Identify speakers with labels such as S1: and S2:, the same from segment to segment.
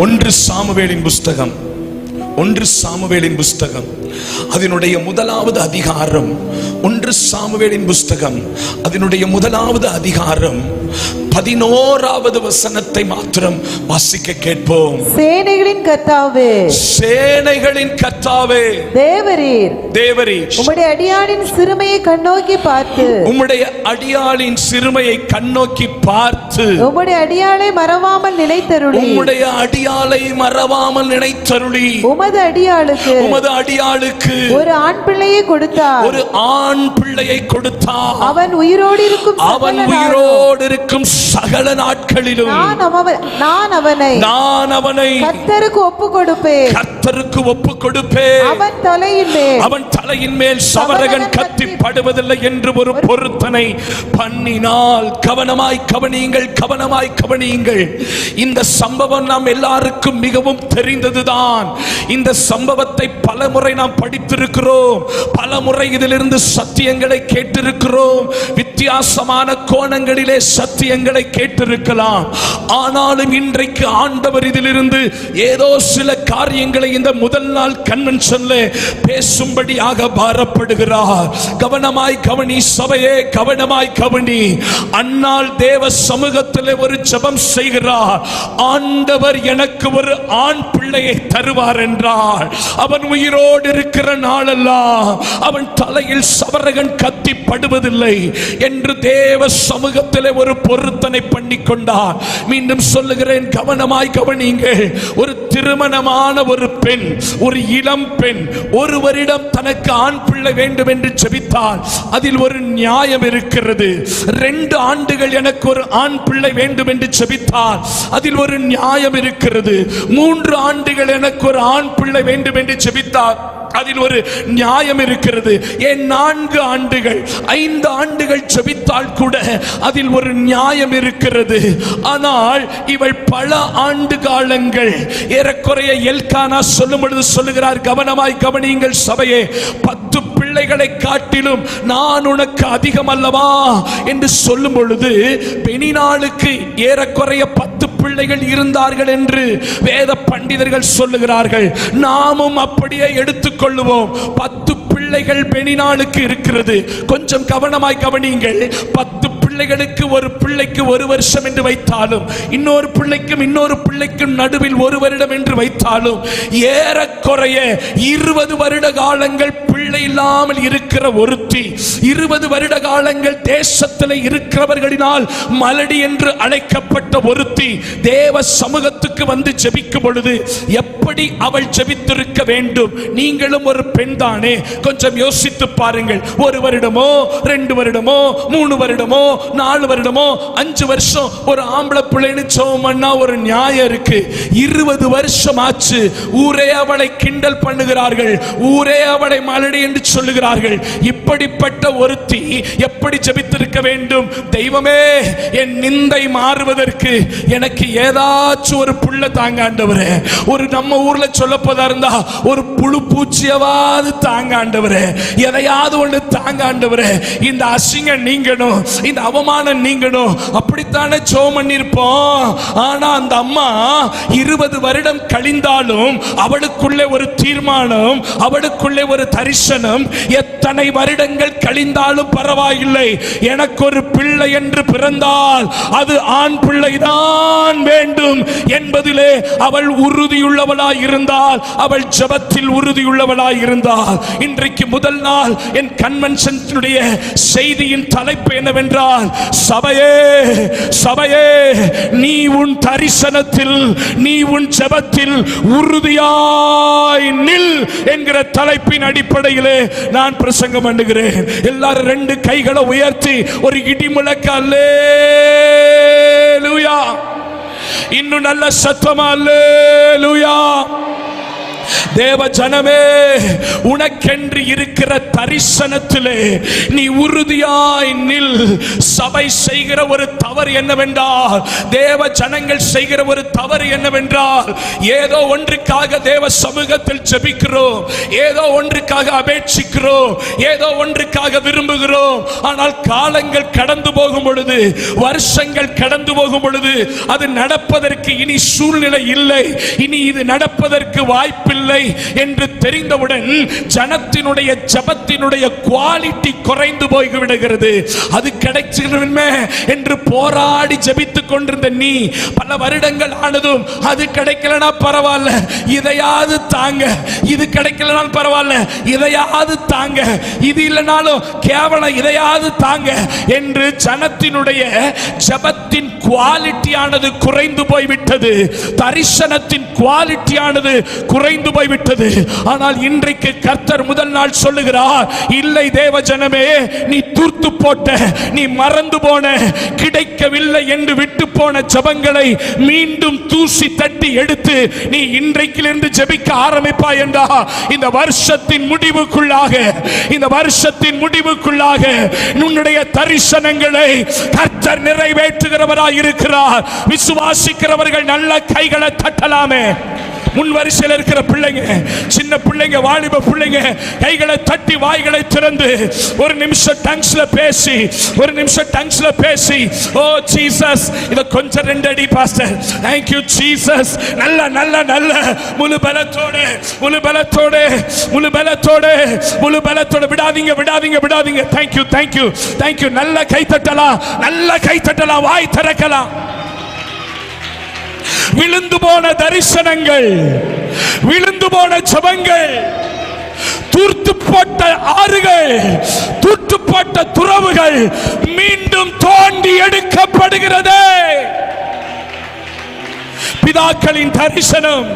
S1: ஒன்று சாமுவேலின் புஸ்தகம் அதனுடைய முதலாவது அதிகாரம். ஒன்று சாமுவேலின் புஸ்தகம் அதனுடைய முதலாவது அதிகாரம் 11வது வசனத்தை மாத்திரம் வாசிக்க கேட்போம். சேனைகளின் கர்த்தாவே, தேவரீர் உம்முடைய அடியாளின் சிறுமையை கண்ணோக்கி பார்த்து, உம்முடைய அடியாளை மறவாமல் நினைத்தருளி, உமது அடியாளுக்கு ஒரு ஆண் பிள்ளையை கொடுத்தார். அவன் உயிரோடு இருக்கும் சகல நாட்களிலும் நான் அவனை கர்த்தருக்கு ஒப்பு கொடுப்பேன். அவன் தலையின் மேல் சவரகன் கத்தி படுவதில்லை என்று ஒரு பொருத்தனை பண்ணினால். கவனமாய் கவனியுங்கள். இந்த சம்பவம் நாம் எல்லாருக்கும் மிகவும் தெரிந்ததுதான். இந்த சம்பவத்தை பலமுறை நாம் படித்திருக்கிறோம். பலமுறை இதிலிருந்து சத்தியங்களை கேட்டிருக்கிறோம். வித்தியாசமான கோணங்களிலே சத்தியங்களை கேட்டிருக்கலாம். ஆனாலும் இன்றைக்கு ஆண்டவர் இதிலிருந்து ஏதோ சில காரியங்களை இந்த முதல் நாள் கன்வென்ஷன்ல பேசும்படியாக பாரப்படுகிறார். கவனமாய் கவனி சபையே, கவனமாய் கவனி. அன்னாள் தேவ சமூகத்தில் ஒரு ஜெபம் செய்கிறார். ஆண்டவர் எனக்கு ஒரு ஆண் பிள்ளையை தருவார் என்றார். அவன் உயிரோடு இருக்கிற நாளெல்லாம் அவன் தலையில் சவரகன் கத்தி படுவதில்லை என்று தேவ சமூகத்தில் ஒரு பொருத்தனை பண்ணி கொண்டார். மீண்டும் சொல்லுகிறேன், கவனமாய் கவனியுங்கள். ஒரு திருமணமான ஒரு பெண், ஒரு இளம் பெண் ஒருவரிடம் தனக்கு ஆண் பிள்ளை வேண்டும் என்று ஜெபித்தால் அதில் ஒரு நியாயம் இருக்கிறது. 2 ஆண்டுகள் எனக்கு ஒரு ஆண் பிள்ளை வேண்டும் என்று ஜெபித்தால் அதில் ஒரு நியாயம் இருக்கிறது. 3 ஆண்டுகள் எனக்கு ஒரு ஆண் பிள்ளை வேண்டும் என்று ஜெபித்தால் அதில் ஒரு நியாயம் இருக்கிறது. ஏன் 4 ஆண்டுகள் 5 ஆண்டுகள் ஜெபித்தால் கூட அதில் ஒரு நியாயம் இருக்கிறது. ஆனால் இவள் பல ஆண்டு காலங்கள், ஏறக்குறைய எல்கானா சொல்லும் பொழுது சொல்லுகிறார், கவனமாய் கவனியுங்கள் சபையே, 10 பிள்ளைகளை காட்டிலும் நான் உனக்கு அதிகம் அல்லவா என்று சொல்லும் பொழுது பெனினாளுக்கு ஏறக்குறைய 10 பிள்ளைகள் இருந்தார்கள் என்று வேத பண்டிதர்கள் சொல்லுகிறார்கள். நாமும் அப்படியே எடுத்துக்கொள்ளுவோம். 10 பிள்ளைகள் பெனினாளுக்கு இருக்கிறது. கொஞ்சம் கவனமாய் கவனியுங்கள். 10 பிள்ளைகளுக்கு ஒரு பிள்ளைக்கு 1 வருஷம் என்று வைத்தாலும், இன்னொரு பிள்ளைக்கும் நடுவில் 1 வருடம் என்று வைத்தாலும், ஏறக்குறைய 20 வருட காலங்கள் பிள்ளை இல்லாமல் இருக்கிற ஒருத்தி, 20 வருட காலங்கள் தேசத்தில் இருக்கிறவர்களினால் மலடி என்று அழைக்கப்பட்ட ஒருத்தி தேவ சமூகத்துக்கு வந்து ஜெபிக்கும் பொழுது எப்படி அவள் ஜெபித்திருக்க வேண்டும்? நீங்களும் ஒரு பெண் தானே, கொஞ்சம் யோசித்து பாருங்கள். 1 வருடமோ 2 வருடமோ 3 வருடமோ 4 வருடமோ 5 வருஷம் ஒரு ஆம்பளை பிள்ளைன்னு சோமன்னா ஒரு நியாயம் இருக்கு. 20 வருஷம் ஆச்சு. ஊரே அவளை கிண்டல் பண்ணுகிறார்கள், ஊரே அவளை மலடி என்று சொல்லுகிறார்கள். இப்படிப்பட்ட ஒருத்தி எப்படி ஜெபித்திருக்க வேண்டும்? தெய்வமே, என் நிந்தை மாறுவதற்கு எனக்கு ஏதாச்சும் ஒரு புள்ள தாங்க ஆண்டவரே. ஒரு நம்ம ஊர்ல சொல்லப்போதா இருந்தா ஒரு புழு பூச்சியவாது தாங்க ஆண்டவரே. எதையாவது ஒன்று தாங்க ஆண்டவரே. இந்த அசிங்கம் நீங்கணும், இந்த அவமானம் நீங்கணும். அப்படித்தானே ஜெபம் பண்ணிருப்போம். ஆனா அந்த அம்மா 20 வருடம் கழிந்தாலும் அவளுக்குள்ளே ஒரு தீர்மானம், அவளுக்குள்ளே ஒரு தரிசனம். எத்தனை வருடங்கள் கழிந்தாலும் பரவாயில்லை, எனக்கு ஒரு பிள்ளை என்று பிறந்தால் அது ஆண் பிள்ளைதான் வேண்டும் என்பதிலே அவள் உறுதியுள்ளவளாய் இருந்தால், அவள் ஜெபத்தில் உறுதியுள்ளவளாய் இருந்தால். இன்றைக்கு முதல் நாள் என் கன்வென்ஷனுடைய செய்தியின் தலைப்பு என்னவென்றால், சபையே நீ உன் தரிசனத்தில், நீ உன் ஜெபத்தில் உறுதியாய் நில் என்கிற தலைப்பின் அடிப்படையிலே நான் பிரசங்கம் பண்ணுகிறேன். எல்லாரும் 2 கைகளை உயர்த்தி ஒரு இடி முழக்க அல்லேலூயா, இன்னும் நல்ல சத்தமா அல்லேலூயா. தேவ ஜனமே, உனக்கென்று இருக்கிற தரிசனத்திலே நீ உறுதியாய் நில். சபை செய்கிற ஒரு தவறு என்னவென்றால், தேவ ஜனங்கள் செய்கிற ஒரு தவறு என்னவென்றால், ஏதோ ஒன்றுக்காக தேவ சமூகத்தில் ஜெபிக்கிறோம், ஏதோ ஒன்றுக்காக அபேட்சிக்கிறோம், ஏதோ ஒன்றுக்காக விரும்புகிறோம். ஆனால் காலங்கள் கடந்து போகும் பொழுது, வருஷங்கள் கடந்து போகும் பொழுது, அது நடப்பதற்கு இனி சூழ்நிலை இல்லை, இனி இது நடப்பதற்கு வாய்ப்பில்லை என்று தெரிந்தவுடன் ஜனத்தினுடைய ஜெபத்தினுடைய குவாலிட்டி குறைந்து போய்விடுகிறது. அது கிடைச்சிருமே என்று போராடி ஜெபித்துக் கொண்டிருந்த நீ பல வருடங்கள் ஆனதும் அது கிடைக்கலனா பரவாயில்ல, இதையாவது தாங்க, இது கிடைக்கலனா பரவாயில்ல, இதையாவது தாங்க, இது இல்லைனாலும் கேவலம் இதையாவது தாங்க என்று ஜனத்தினுடைய ஜெபத்தின் குவாலிட்டியானது குறைந்து போய்விட்டது. தரிசனத்தின் குவாலிட்டியானது குறைந்து போய்விட்டது. ஆனால் இன்றைக்கு கர்த்தர் முதல் நாள் சொல்லுகிறார், இல்லை தேவ ஜனமே, நீ தூர்த்து போட்ட, நீ மறந்து போன, கிடைக்கவில்லை என்று விட்டு போன ஜெபங்களை மீண்டும் தூசி தட்டி எடுத்து நீ இன்றைக்கிலிருந்து ஜெபிக்க ஆரம்பிப்பாய் என்றா இந்த வருஷத்தின் முடிவுக்குள்ளாக, இந்த வருஷத்தின் முடிவுக்குள்ளாக உன்னுடைய தரிசனங்களை கர்த்தர் நிறைவேற்றுகிறவராய் இருக்கிறார். விசுவாசிக்கிறவர்கள் நல்ல கைகளை தட்டலாமே. முன் வரிசையில் இருக்கிற பிள்ளைங்க, சின்ன பிள்ளைங்க, வாலிப பிள்ளைங்க, கைகளை தட்டி வாய்களை திறந்து ஒரு நிமிஷம் டங்ஸ்ல பேசி, ஒரு நிமிஷம் டங்ஸ்ல பேசி, ஓ ஜீசஸ், இத கொஞ்சம் ரெண்டு அடி பாஸ்டர், thank you ஜீசஸ், நல்ல நல்ல நல்ல முழு பலத்தோடு, முழு பலத்தோடு, முழு பலத்தோடு, முழு பலத்தோடு, விடாதீங்க விடாதீங்க விடாதீங்க, thank you thank you thank you. நல்ல கை தட்டலாம், நல்ல கை தட்டலாம், வாய் திறக்கலாம். விழுந்து போன தரிசனங்கள், விழுந்து போன ஜெபங்கள், தூர்த்து போட்ட ஆறுகள், தூர்த்து போட்ட துறவுகள் மீண்டும் தோண்டி எடுக்கப்படுகிறது. பிதாக்களின் தரிசனம்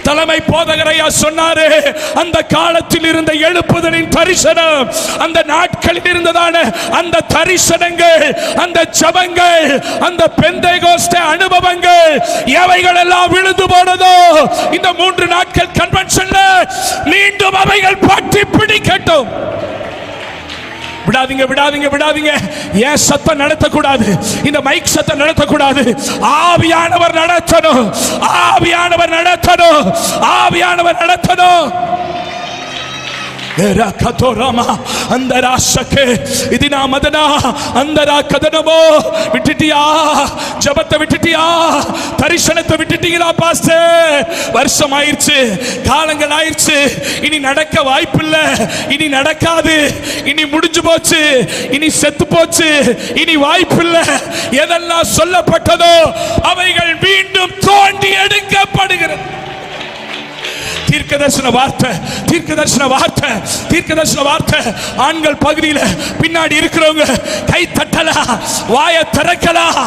S1: தலைமை போதகரையா சொன்னாரு, அந்த காலத்தில் இருந்த எழுப்புதலின் தரிசனம், அந்த நாட்களில் இருந்ததான அந்த தரிசனங்கள், அந்த ஜெபங்கள், அந்த பெந்தேகோஸ்தே அனுபவங்கள் எவைகள் எல்லாம் விழுந்து போனதோ இந்த 3 நாட்கள் கன்வென்ஷன்ல மீண்டும் அவைகள் பற்றி பிடிக்கட்டும். விடாதீங்க விடாதீங்க விடாதீங்க. ஏன் சத்தம் நடத்தக்கூடாது, இந்த மைக் சத்தம் நடத்தக்கூடாது. ஆவியானவர் நடத்தணும், ஆவியானவர் நடத்தணும், ஆவியானவர் நடத்தணும். விட்டுட்டியா ஜபத்தை, விட்டுட்டியா தரிசனத்தை, விட்டுட்டீங்களா பாஸ்டர்? வருஷம் ஆயிடுச்சு, காலங்கள் ஆயிடுச்சு, இனி நடக்க வாய்ப்பில்லை, இனி நடக்காது, இனி முடிஞ்சு போச்சு, இனி செத்து போச்சு, இனி வாய்ப்பில்லை. எதெல்லாம் சொல்லப்பட்டதோ அவைகள் மீண்டும் தோண்டி எடுக்கப்படுகிறது. தீர்க்கதரிசன வார்த்தை, தீர்க்கதரிசன வார்த்தை, தீர்க்கதரிசன வார்த்தை. ஆண்கள் பகுதியில் பின்னாடி இருக்கிறவங்க கை தட்டலாம், வாயை திறக்கலாம்.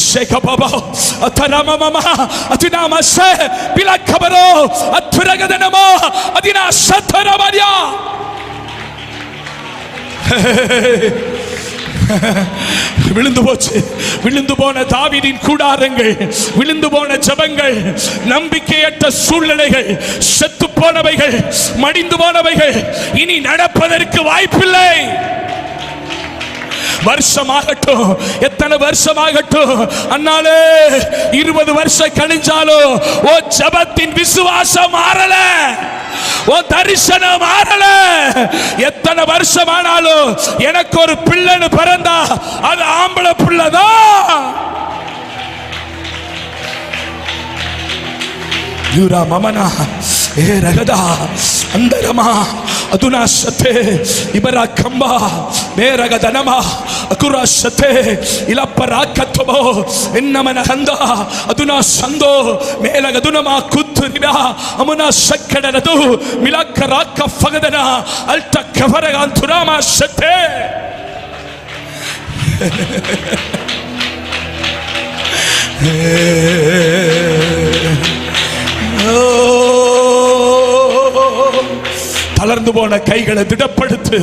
S1: ஷேகபாபா அத்தராமா மாமா அதினாமா சே பிலா கபரோ அத்ரகதனமா அதினா சத்தரமாரியா. விழுந்து போச்சு, விழுந்து போன தாவீதின் கூடாரங்கள், விழுந்து போன ஜெபங்கள், நம்பிக்கையற்ற சூழ்நிலைகள், செத்து போனவைகள், மடிந்து போனவைகள் இனி நடப்பதற்கு வாய்ப்பில்லை. வருஷமாகட்டும், எத்தனை வருஷமாகட்டும், அண்ணாலே 20 வருஷம் கழிஞ்சாலும் ஓ ஜெபத்தின் விசுவாசம் மாறல, ஓ தரிசனம் மாறல. எத்தனை வருஷம் ஆனாலும் எனக்கு ஒரு பிள்ளைன்னு பிறந்தா அது ஆம்பளை பிள்ளைதான். யூரா மமனா ஏ ரகதா அந்தரமா அதுனா சத்தே இபரா கம்பா மேரகதனமா அகுரா சத்தே இலப்பராக்கத்தோ என்னமன ஹந்தா அதுனா சந்தோ மேலகதுனமா குத்துரிபா அமுனா சக்கடனது மிலக்கராக்க ஃபகதனா அல்ட கஃபரகாந்துராமா சத்தே. தளர்ந்து போன கைகளை திடப்படுத்து,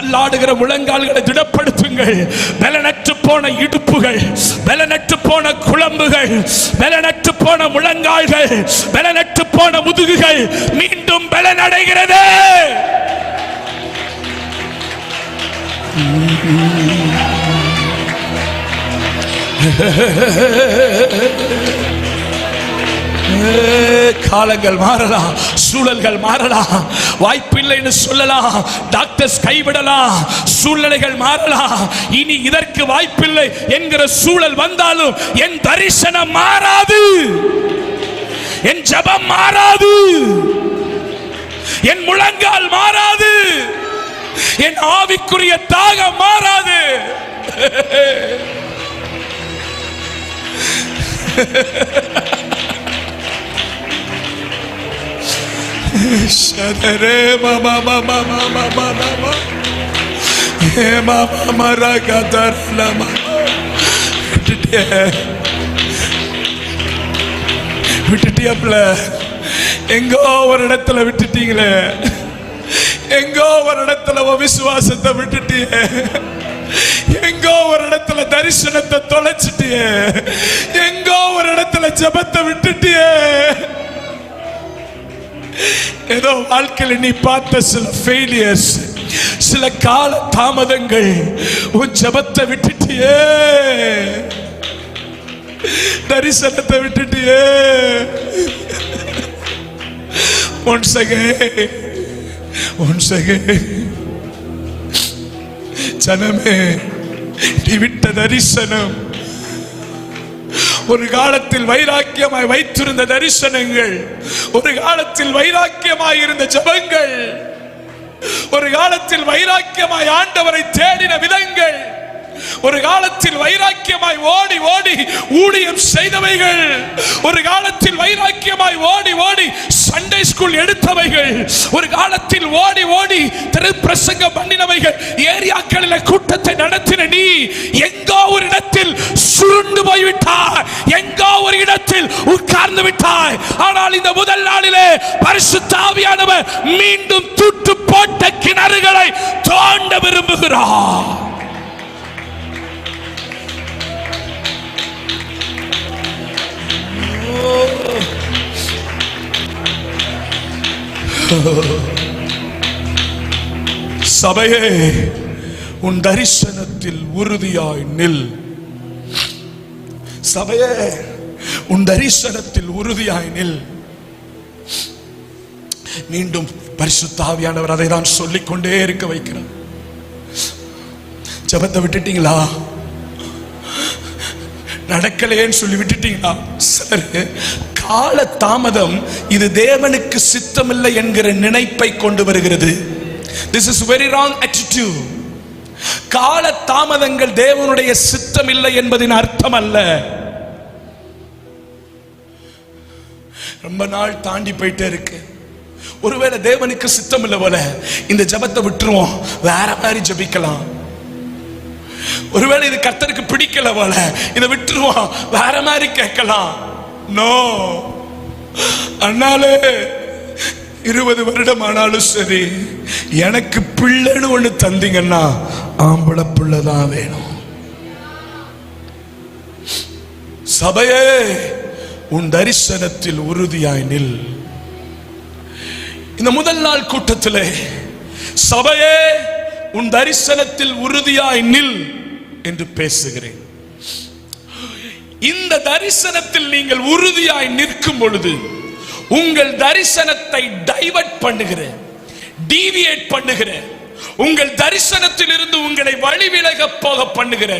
S1: தள்ளாடுகிற முழங்கால்களை திடப்படுத்துங்கள். பலனற்று போன இடுப்புகள், பலனற்று போன குழம்புகள், பலனற்று போன முழங்கால்கள், பலனற்று போன முதுகுகள் மீண்டும் பலனடைகிறது. காலங்கள் மாறலாம், சூழல்கள் மாறலாம், வாய்ப்பில்லைன்னு சொல்லலாம், டாக்டர்ஸ் கைவிடலாம், சூழ்நிலைகள் மாறலாம், இனி இதற்கு வாய்ப்பில்லை என்கிற சூழல் வந்தாலும் என் தரிசனம் மாறாது, என் ஜெபம் மாறாது, என் முழங்கால் மாறாது, என் ஆவிக்குரிய தாகம் மாறாது. ஷதரே மாமா மாமா மாமா மாமா ஏ மாமா மரா கதரலமா விட்டுட்டியப்ல, எங்கோ ஒரு இடத்துல விட்டுட்டீங்களே, எங்கோ ஒரு இடத்துல விசுவாசத்தை விட்டுட்டிய, எங்கோ ஒரு இடத்துல தரிசனத்தை தொலைச்சிட்டிய, எங்கோ ஒரு இடத்துல ஜெபத்தை விட்டுட்டிய. ஏதோ வாழ்க்கையில் நீ பார்த்த சில ஃபெயிலியர்ஸ், சில கால தாமதங்கள், உன் ஜெபத்தை விட்டுட்டியே, தரிசனத்தை விட்டுட்டியே. once again ஜனமே, நீ விட்ட தரிசனம், ஒரு காலத்தில் வைராக்கியமாய் வைத்திருந்த தரிசனங்கள், ஒரு காலத்தில் வைராக்கியமாய் இருந்த ஜெபங்கள், ஒரு காலத்தில் வைராக்கியமாய் ஆண்டவரை தேடின விதங்கள், ஒரு காலத்தில் வைராக்கியமாய் ஓடி ஓடி ஊழியம் செய்தவைகள், ஒரு காலத்தில் வைராக்கியமாய் ஓடி ஓடி சண்டே ஸ்கூல் எடுத்தவைகள், ஒரு காலத்தில் ஓடி ஓடி திருப்பிரசங்கம் பண்ணினவைகள், ஏரியாக்களில் கூட்டத்தை நடத்தின நீ எங்கோ ஒரு இடத்தில் சுருண்டு போய்விட்டாய், எங்கோ ஒரு இடத்தில் உட்கார்ந்து விட்டாய். ஆனால் இந்த முதல் நாளிலே பரிசுத்த ஆவியானவர் மீண்டும் தூட்டு போட்ட கிணறுகளை தோண்ட விரும்புகிறார். சபையே, உன் தரிசனத்தில் உறுதியாய் நில். சபையே, உன் தரிசனத்தில் உறுதியாய் நில். மீண்டும் பரிசுத்த ஆவியானவர் அதை தான் சொல்லிக்கொண்டே இருக்க வைக்கிறார். ஜெபத்தை விட்டுட்டீங்களா? நடக்கலையேன்னு சொல்லி விட்டுட்டீங்களா? சரி, கால தாமதம் இது தேவனுக்கு சித்தமில்லை என்கிற நினைப்பை கொண்டு வருகிறது. This is very wrong attitude. கால தாமதங்கள் தேவனுடைய சித்தம் இல்லை என்பதின் அர்த்தம் அல்ல. ரொம்ப நாள் தாண்டி போயிட்டே இருக்கு, ஒருவேளை தேவனுக்கு சித்தம் இல்லை போல இந்த ஜெபத்தை விட்டுருவோம், வேற மாதிரி ஜெபிக்கலாம். ஒருவேளை இது கர்த்தருக்கு பிடிக்கல போல இதை விட்டுருவோம், வேற மாதிரி கேட்கலாம். நோ, அண்ணாலே 20 வருடம் ஆனாலும் சரி, எனக்கு பிள்ளைன்னு ஒண்ணு தந்தீங்கன்னா ஆம்பளை பிள்ளைதான் வேணும். சபையே, உன் தரிசனத்தில் உறுதியாய் நில். இந்த முதல் நாள் கூட்டத்திலே சபையே, உன் தரிசனத்தில் உறுதியாய் நில் என்று பேசுகிறேன். இந்த தரிசனத்தில் நீங்கள் உறுதியாய் நிற்கும் பொழுது உங்கள் தரிசனத்தை டைவர்ட் பண்ணுகிற, டீவியேட் பண்ணுகிற, உங்கள் தரிசனத்தில் இருந்து உங்களை வழிவிலக போக பண்ணுகிற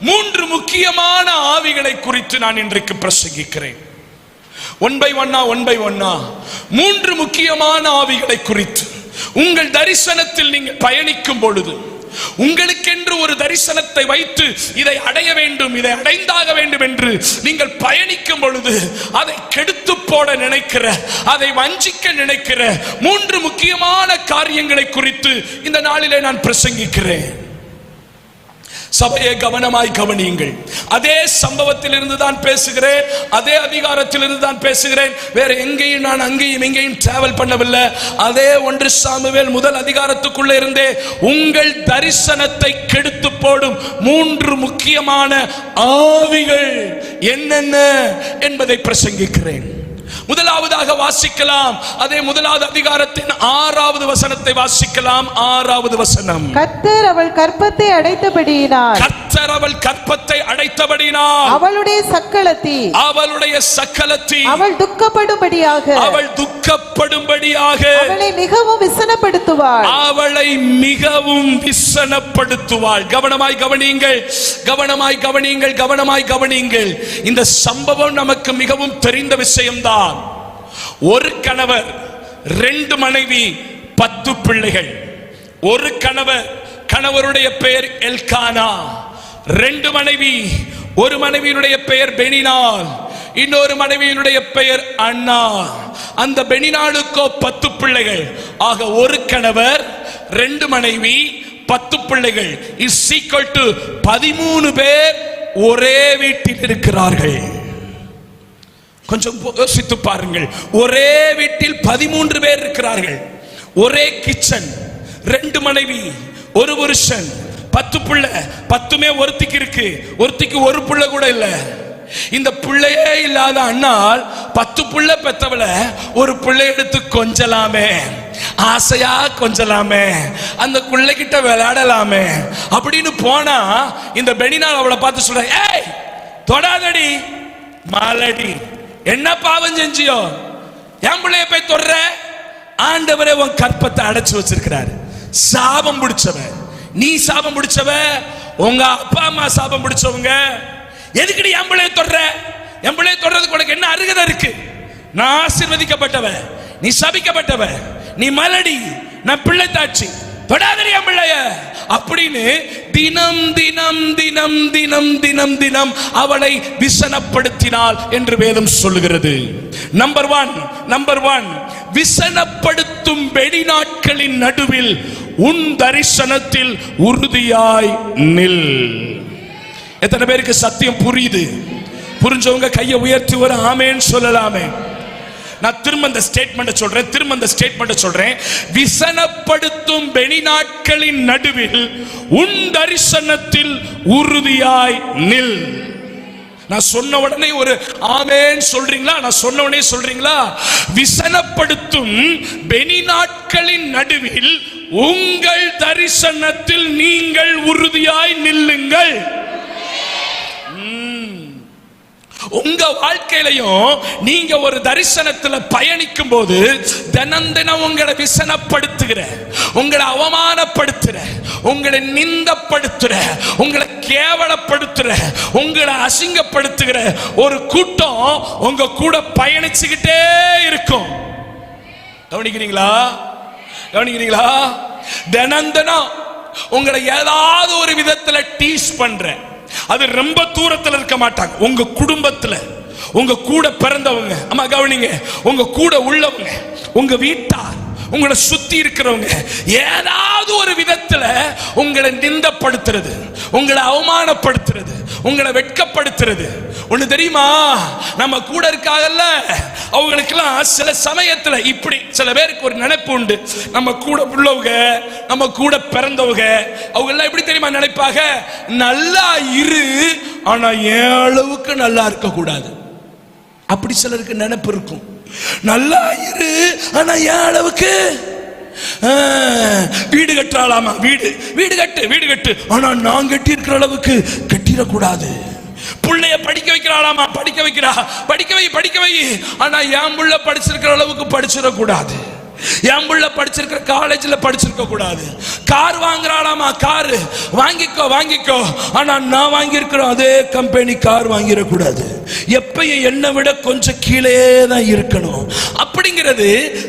S1: 3 முக்கியமான ஆவிகளை குறித்து நான் இன்றைக்கு பிரசங்கிக்கிறேன். ஒன் பை ஒன்னா 3 முக்கியமான ஆவிகளை குறித்து உங்கள் தரிசனத்தில் நீங்கள் பயணிக்கும் பொழுது, உங்களுக்கென்று ஒரு தரிசனத்தை வைத்து இதை அடைய வேண்டும், இதை அடைந்தாக வேண்டும் என்று நீங்கள் பயணிக்கும் பொழுது அதை கெடுத்து போட நினைக்கிற, அதை வஞ்சிக்க நினைக்கிற 3 முக்கியமான காரியங்களை குறித்து இந்த நாளிலே நான் பிரசங்கிக்கிறேன். சபையை கவனமாய் கவனியுங்கள். அதே சம்பவத்தில் இருந்து தான் பேசுகிறேன், அதே அதிகாரத்தில் இருந்து தான் பேசுகிறேன். வேற எங்கேயும் நான் அங்கேயும் எங்கேயும் டிராவல் பண்ணவில்லை. அதே 1 சாமுவேல் முதல் அதிகாரத்துக்குள்ளே இருந்தே உங்கள் தரிசனத்தை கெடுத்து போடும் 3 முக்கியமான ஆவிகள் என்னென்ன என்பதை பிரசங்கிக்கிறேன். முதலாவதாக வாசிக்கலாம். அதே முதலாவது அதிகாரத்தின் 6வது வசனத்தை வாசிக்கலாம். 6வது வசனம்.
S2: கர்த்தர் அவள் கற்பத்தை அடைத்தபடியினால்,
S1: கர்த்தர் அவள் கற்பத்தை அடைத்தபடியினால்,
S2: அவளுடைய சக்களத்தி
S1: அவள் துக்கப்படும்படியாக
S2: அவளை மிகவும் விசனப்படுத்துவாள்.
S1: கவனமாய் கவனியுங்கள், கவனமாய் கவனியுங்கள், கவனமாய் கவனியுங்கள். இந்த சம்பவம் நமக்கு மிகவும் தெரிந்த விஷயம்தான். ஒரு கணவர், 2 மனைவி, 10 பிள்ளைகள். ஒரு கணவர், கணவருடைய பெயர் எல்கானா. 2 மனைவி, ஒரு மனைவியினுடைய பெயர் பெனினாள், இன்னொரு மனைவியினுடைய பெயர் அண்ணா. அந்த பெனினாளுக்கோ 10 பிள்ளைகள். ஆக ஒரு கணவர், 2 மனைவி, 10 பிள்ளைகள் இஸ் ஈக்குவல் டு 13 பேர் ஒரே வீட்டில் இருக்கிறார்கள். கொஞ்சம் யோசித்து பாருங்கள். ஒரே வீட்டில் 13 பேர் இருக்கிறார்கள். ஒரே கிச்சன், 2 மனைவி, ஒரு புருஷன், 10 பிள்ளை. 10மே ஒருத்திக்கு இருக்கு, ஒருத்திக்கு ஒரு பிள்ளை கூட இல்ல. இந்த பிள்ளையே இல்லாத அண்ணால் 10 பிள்ளை பெத்தவள ஒரு பிள்ளை எடுத்து கொஞ்சலாமே, ஆசையா கொஞ்சலாமே, அந்த பிள்ளைகிட்ட விளையாடலாமே அப்படின்னு போனா இந்த பெனினாள் அவளை பார்த்து சொல்ற, ஏய் தொடாதடி மாலடி, என்ன பாவம் செஞ்சியோ, என் பிள்ளைய போய் தொடுற? ஆண்டவரே உன் கற்பத்தை அடைச்சு வச்சிருக்கிறாரு. சாபம் பிடிச்சவ நீ, சாபம் பிடிச்சவ உங்க அப்பா அம்மா, சாபம் பிடிச்சவங்க. எதுக்கு நீ என் பிள்ளைய தொடுற? என் பிள்ளைய தொடுறதுக்கு உனக்கு என்ன அருகதை இருக்கு? நான் ஆசீர்வதிக்கப்பட்டவ, நீ சபிக்கப்பட்டவ, நீ மலடி, நான் பிள்ளை தாட்சி, தொடாதடி என் பிள்ளைய அப்படின்னு தினம் தினம் தினம் தினம் தினம் தினம் அவளை விசனப்படுத்தினாள் என்று வேதம் சொல்லுகிறது. நம்பர் ஒன், விசனப்படுத்தும் வெளிநாட்களின் நடுவில் உன் தரிசனத்தில் உறுதியாய் நில். எத்தனை பேருக்கு சத்தியம் புரியுது? புரிஞ்சவங்க கையை உயர்த்தி ஒரு ஆமேன்னு சொல்லலாமே. நான் திரும்ப இந்த ஸ்டேட்மெண்ட் சொல்றேன். விசனப்படுத்தும் வெளிநாட்களின் நடுவில் உன் தரிசனத்தில் உறுதியாய் நில். நான் சொன்ன உடனே ஒரு ஆமென் சொல்றீங்களா? நான் சொன்ன உடனே சொல்றீங்களா? விசனப்படுத்தும் வெளிநாட்களின் நடுவில் உங்கள் தரிசனத்தில் நீங்கள் உறுதியாய் நில்லுங்கள். உங்க வாழ்க்கையிலையும் நீங்க ஒரு தரிசனத்துல பயணிக்கும் போது தினம் தினம் உங்களை விசனப்படுத்துகிற, உங்களை அவமானப்படுத்துற, உங்களை நிந்தப்படுத்துற, உங்களை கேவலப்படுத்துற, உங்களை அசிங்கப்படுத்துகிற ஒரு கூட்டம் உங்க கூட பயணிச்சுக்கிட்டே இருக்கும். கவனிக்கிறீங்களா? தினம் தினம் உங்களை ஏதாவது ஒரு விதத்துல டீஸ் பண்ற. அது ரொம்ப தூரத்தில் இருக்க மாட்டாங்க, உங்க குடும்பத்துல, உங்க கூட பிறந்தவங்க. அம்மா கவனிங்க, உங்க கூட உள்ளவங்க, உங்க வீட்டார், உங்களை சுத்தி இருக்கிறவங்க ஏதாவது ஒரு விதத்துல உங்களை நிந்தப்படுத்துறது, உங்களை அவமானப்படுத்துறது, உங்களை வெட்கப்படுத்துறது. ஒண்ணு தெரியுமா? நம்ம கூட இருக்காங்கல்ல, அவங்களுக்கெல்லாம் சில சமயத்துல இப்படி சில பேருக்கு ஒரு நினைப்பு உண்டு. நம்ம கூட உள்ளவங்க, நம்ம கூட பிறந்தவங்க, அவங்க எல்லாம் எப்படி தெரியுமா நினைப்பாங்க? நல்லா இரு, ஆனா என் அளவுக்கு நல்லா இருக்க கூடாது. அப்படி சிலருக்கு நினைப்பு இருக்கும். நல்லா இரு, ஆனா என் அளவுக்கு. வீடு கட்டுறாளாமா, வீடு கட்டு, ஆனா நான் கட்டி இருக்கிற அளவுக்கு கட்டிடக்கூடாது. புள்ளைய படிக்க வைக்கிறாளாமா, படிக்க வை, ஆனா என் புள்ள படிச்சிருக்கிற அளவுக்கு படிச்சிடக்கூடாது. என் புள்ள படிச்சிருக்கிற காலேஜ்ல படிச்சிருக்க கூடாது. கார் வாங்குறாளாமா, கார் வாங்கிக்கோ, ஆனா நான் வாங்கியிருக்கிற அதே கம்பெனி கார் வாங்கிடக்கூடாது. எப்பயும் என்னை விட கொஞ்சம் கீழே தான் இருக்கணும் அப்படிங்கிறது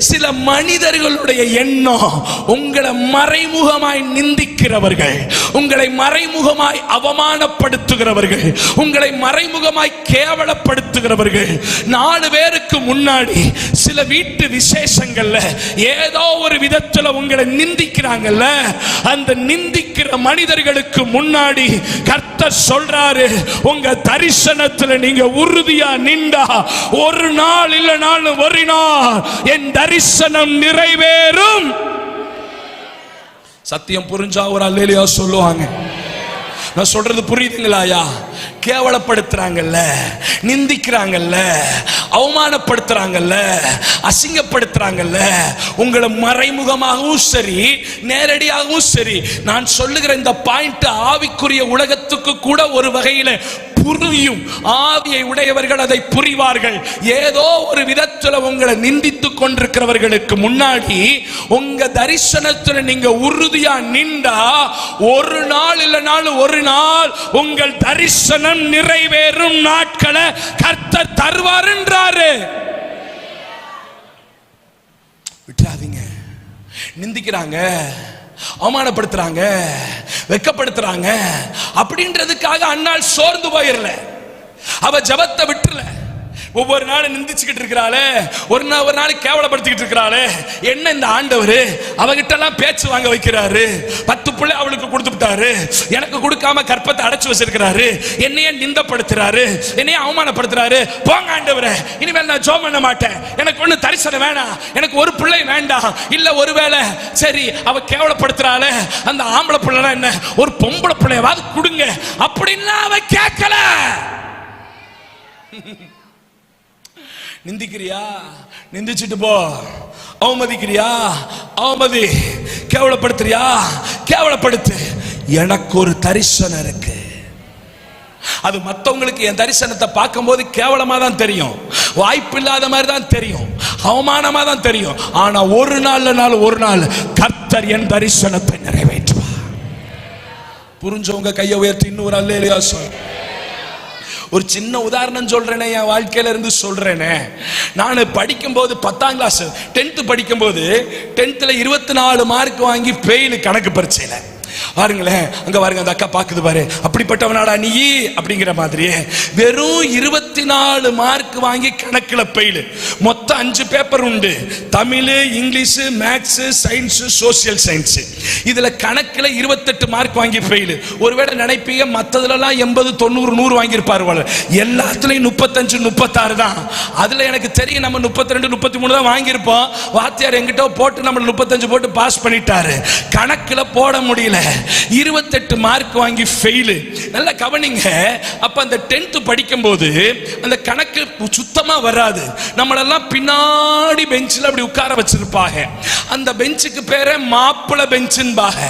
S1: சில மனிதர்களுடைய எண்ணம். உங்களை மறைமுகமாய் நிந்திக்கிறவர்கள், உங்களை மறைமுகமாய் அவமானப்படுத்துகிறவர்கள், உங்களை மறைமுகமாய் கேவலப்படுத்துகிறவர்கள் 4 பேருக்கு முன்னாடி சில வீட்டு விசேஷங்கள்ல ஏதோ ஒரு விதத்துல உங்களை நிந்திக்கிறாங்கல்ல, அந்த நிந்திக்கிற மனிதர்களுக்கு முன்னாடி கர்த்தர் சொல்றாரு, உங்க தரிசனத்துல நீங்க உறுதியா நின்றா ஒரு நாள் இல்லைனாலும் ஒரு நாள் என் தரிசனம் நிறைவேறும். சத்தியம் புரிஞ்சா ஒரு அல்லேலூயா சொல்லுவாங்க. நான் சொல்றது புரியுதுங்களாயா? கேவலப்படுத்துறாங்கல்ல, நிந்திக்கிறாங்கல்ல, அவமானப்படுத்துறாங்கல்ல, அசிங்கப்படுத்துறாங்கல்ல, உங்களை மறைமுகமாகவும் சரி நேரடியாகவும் சரி. நான் சொல்லுகிற இந்த பாயிண்ட் ஆவிக்குரிய உலகத்துக்கு கூட ஒரு வகையில புரியும். ஆவியை உடையவர்கள் அதை புரிவார்கள். ஏதோ ஒரு விதத்தில் உங்களை நிந்தித்துக் கொண்டிருக்கிறவர்களுக்கு முன்னாடி உங்க தரிசனத்தில் நீங்க உறுதியா நின்றா ஒரு நாள் இல்லைனாலும் ஒரு நாள் உங்கள் தரிசனம் நிறைவேறும் நாட்களை கர்த்தர் தருவார் என்றாரு. விட்டுறாதீங்க. நிந்திக்கிறாங்க, அவமானப்படுத்துறாங்க, வெக்கப்படுத்துறாங்க அப்படின்றதுக்காக அன்னாள் சோர்ந்து போயிரல, அவ ஜபத்தை விட்டுறல. ஒவ்வொரு நாள் நிந்திச்சுக்கிட்டு இருக்கிறாளே, ஒரு நாள் கேவலப்படுத்திக்கிட்டு இருக்கிறாளே, என்ன இந்த ஆண்டவர் அவகிட்ட எல்லாம் பேச்சு வாங்க வைக்கிறாரு, 10 பிள்ளை அவளுக்கு கொடுத்து விட்டாரு, எனக்கு கொடுக்காம கற்பத்தை அடைச்சு வச்சிருக்கிறாரு, என்னையே நிந்தப்படுத்துறாரு, என்னையே அவமானப்படுத்துறாரு. போங்க ஆண்டவரே, இனிமேல் நான் ஜெபம் பண்ண மாட்டேன், எனக்கு ஒண்ணு தரிசனம் வேணாம், எனக்கு ஒரு பிள்ளை வேண்டாம். இல்ல ஒருவேளை சரி அவ கேவலப்படுத்துறாளே, அந்த ஆம்பளை பிள்ளைனா என்ன, ஒரு பொம்பளை பிள்ளையாவது கொடுங்க அப்படின்னா அவ கேட்கல. நிந்திக்கிறியா, நிந்திச்சுட்டு போ. அவமதிக்கிறியா, அவமதி. கேவலப்படுத்துறியா, கேவலப்படுத்து. எனக்கு ஒரு தரிசனம் இருக்கு. அது மற்றவங்களுக்கு என் தரிசனத்தை பார்க்கும்போது கேவலமா தான் தெரியும், வாய்ப்பு இல்லாத மாதிரி தான் தெரியும், அவமானமா தான் தெரியும். ஆனா ஒரு நாள் கர்த்தர் என் தரிசனத்தை நிறைவேற்றுவார். புரிஞ்சவங்க கையை உயர்த்தி இன்னொரு அல்லேலூயா சொல்லுங்க. ஒரு சின்ன உதாரணம் சொல்றேனே, என் வாழ்க்கையில இருந்து சொல்றேனே. நான் படிக்கும்போது 10ஆம் கிளாஸ் 10th படிக்கும்போது 10th 24 மார்க் வாங்கி ஃபெயில் கணக்கு பரீட்சையில. பாருங்களேன், அங்க பாருங்க அந்த அக்கா பாக்குது பாரு, அப்படிப்பட்டவனாடா நீ அப்படிங்கிற மாதிரி வெறும் 24 மார்க் வாங்கி கணக்குல ஃபெயில். மொத்தம் 5 பேப்பர் உண்டு, Tamil, English, maths, science, social science. இதுல கணக்குல 28 மார்க் வாங்கி ஃபெயில். ஒருவேளை நினைப்பீங்க மற்றதுலாம் 80, 90, 100 வாங்கியிருப்பாரு, எல்லாத்துலயும் 35, 36 தான். அதுல எனக்கு தெரியும் நம்ம 32, 33 தான் வாங்கியிருப்போம். வாத்தியார் எங்கிட்ட போட்டு நம்ம 35 போட்டு பாஸ் பண்ணிட்டாரு. கணக்குல போட முடியல, 28 மார்க் வாங்கி ஃபெயில். நல்லா கவனிங்க. அப்ப அந்த 10th படிக்கும்போது அந்த கணக்கு சுத்தமா வராது. நம்மளெல்லாம் பின்னாடி பெஞ்சில் அப்படி உட்கார வச்சிருப்பாங்க. அந்த பெஞ்சுக்கு பேரே மாப்பிள பெஞ்சுன்பாங்க.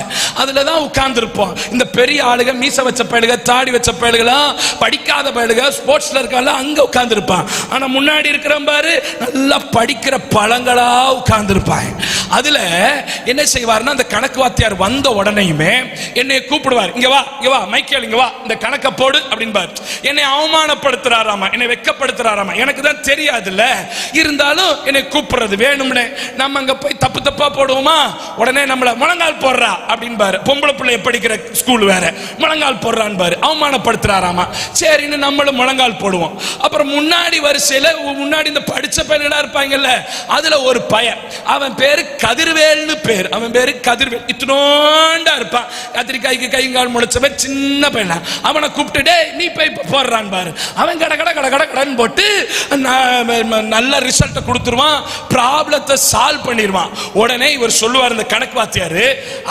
S1: அதுல தான் உட்கார்ந்துருப்போம். இந்த பெரிய ஆளுக, மீச வச்ச பயலுக, தாடி வச்ச பயலுகளாம், படிக்காத பயலுக, ஸ்போர்ட்ஸ்ல இருக்கால அங்க உட்கார்ந்துருப்பான். ஆனா முன்னாடி இருக்கிற பாரு நல்லா படிக்கிற பழங்களா உட்கார்ந்துருப்பாங்க. அதுல என்ன செய்வார்னா, அந்த கணக்கு வாத்தியார் வந்த உடனேயுமே என்னை கூப்பிடுவார். இங்க வா, இங்க வா, மைக்கேல் இங்க வா, இந்த கணக்க போடு அப்படின்பார். என்னை அவமானப்படுத்துறாராமா, என்னை வெட்கப்படுத்துறாராமா. எனக்கு தான் தெரியாதுல்ல, இருந்தாலும் என்னை கூப்பிடுறது வேணும்னே. நம்ம அங்க போய் தப்பு தப்பா போடுவோமா, உடனே நம்மள முழங்கால் போடுறா அப்படின்பாரு. பொம்பளை பிள்ளைய படிக்கிற ஸ்கூல் வேற, முழங்கால் போடுறான்னு பாரு, அவமானப்படுத்துறாராமா. சரின்னு நம்மளும் முழங்கால் போடுவோம். அப்புறம் முன்னாடி வரிசையில முன்னாடி இந்த படிச்ச பையனா இருப்பாங்கல்ல, அதுல ஒரு பையன், அவன் பேரு கதிர்வேல்னு பேர். அவன் பேரு கதிர்வேல், இத்தனோண்டா இருப்பான், கத்திரிக்காய்க்கு கைங்கால் முளைச்சவன், சின்ன பையன். அவனை கூப்பிட்டு நீ போய் போடுறான் பாரு. அவன் கட கட கட கடன் போட்டு நல்ல ரிசல்ட் கொடுத்துருவான், ப்ராப்ளத்தை சால்வ் பண்ணிடுவான். உடனே இவர் சொல்லுவார், இந்த கணக்கு வாத்தியாரு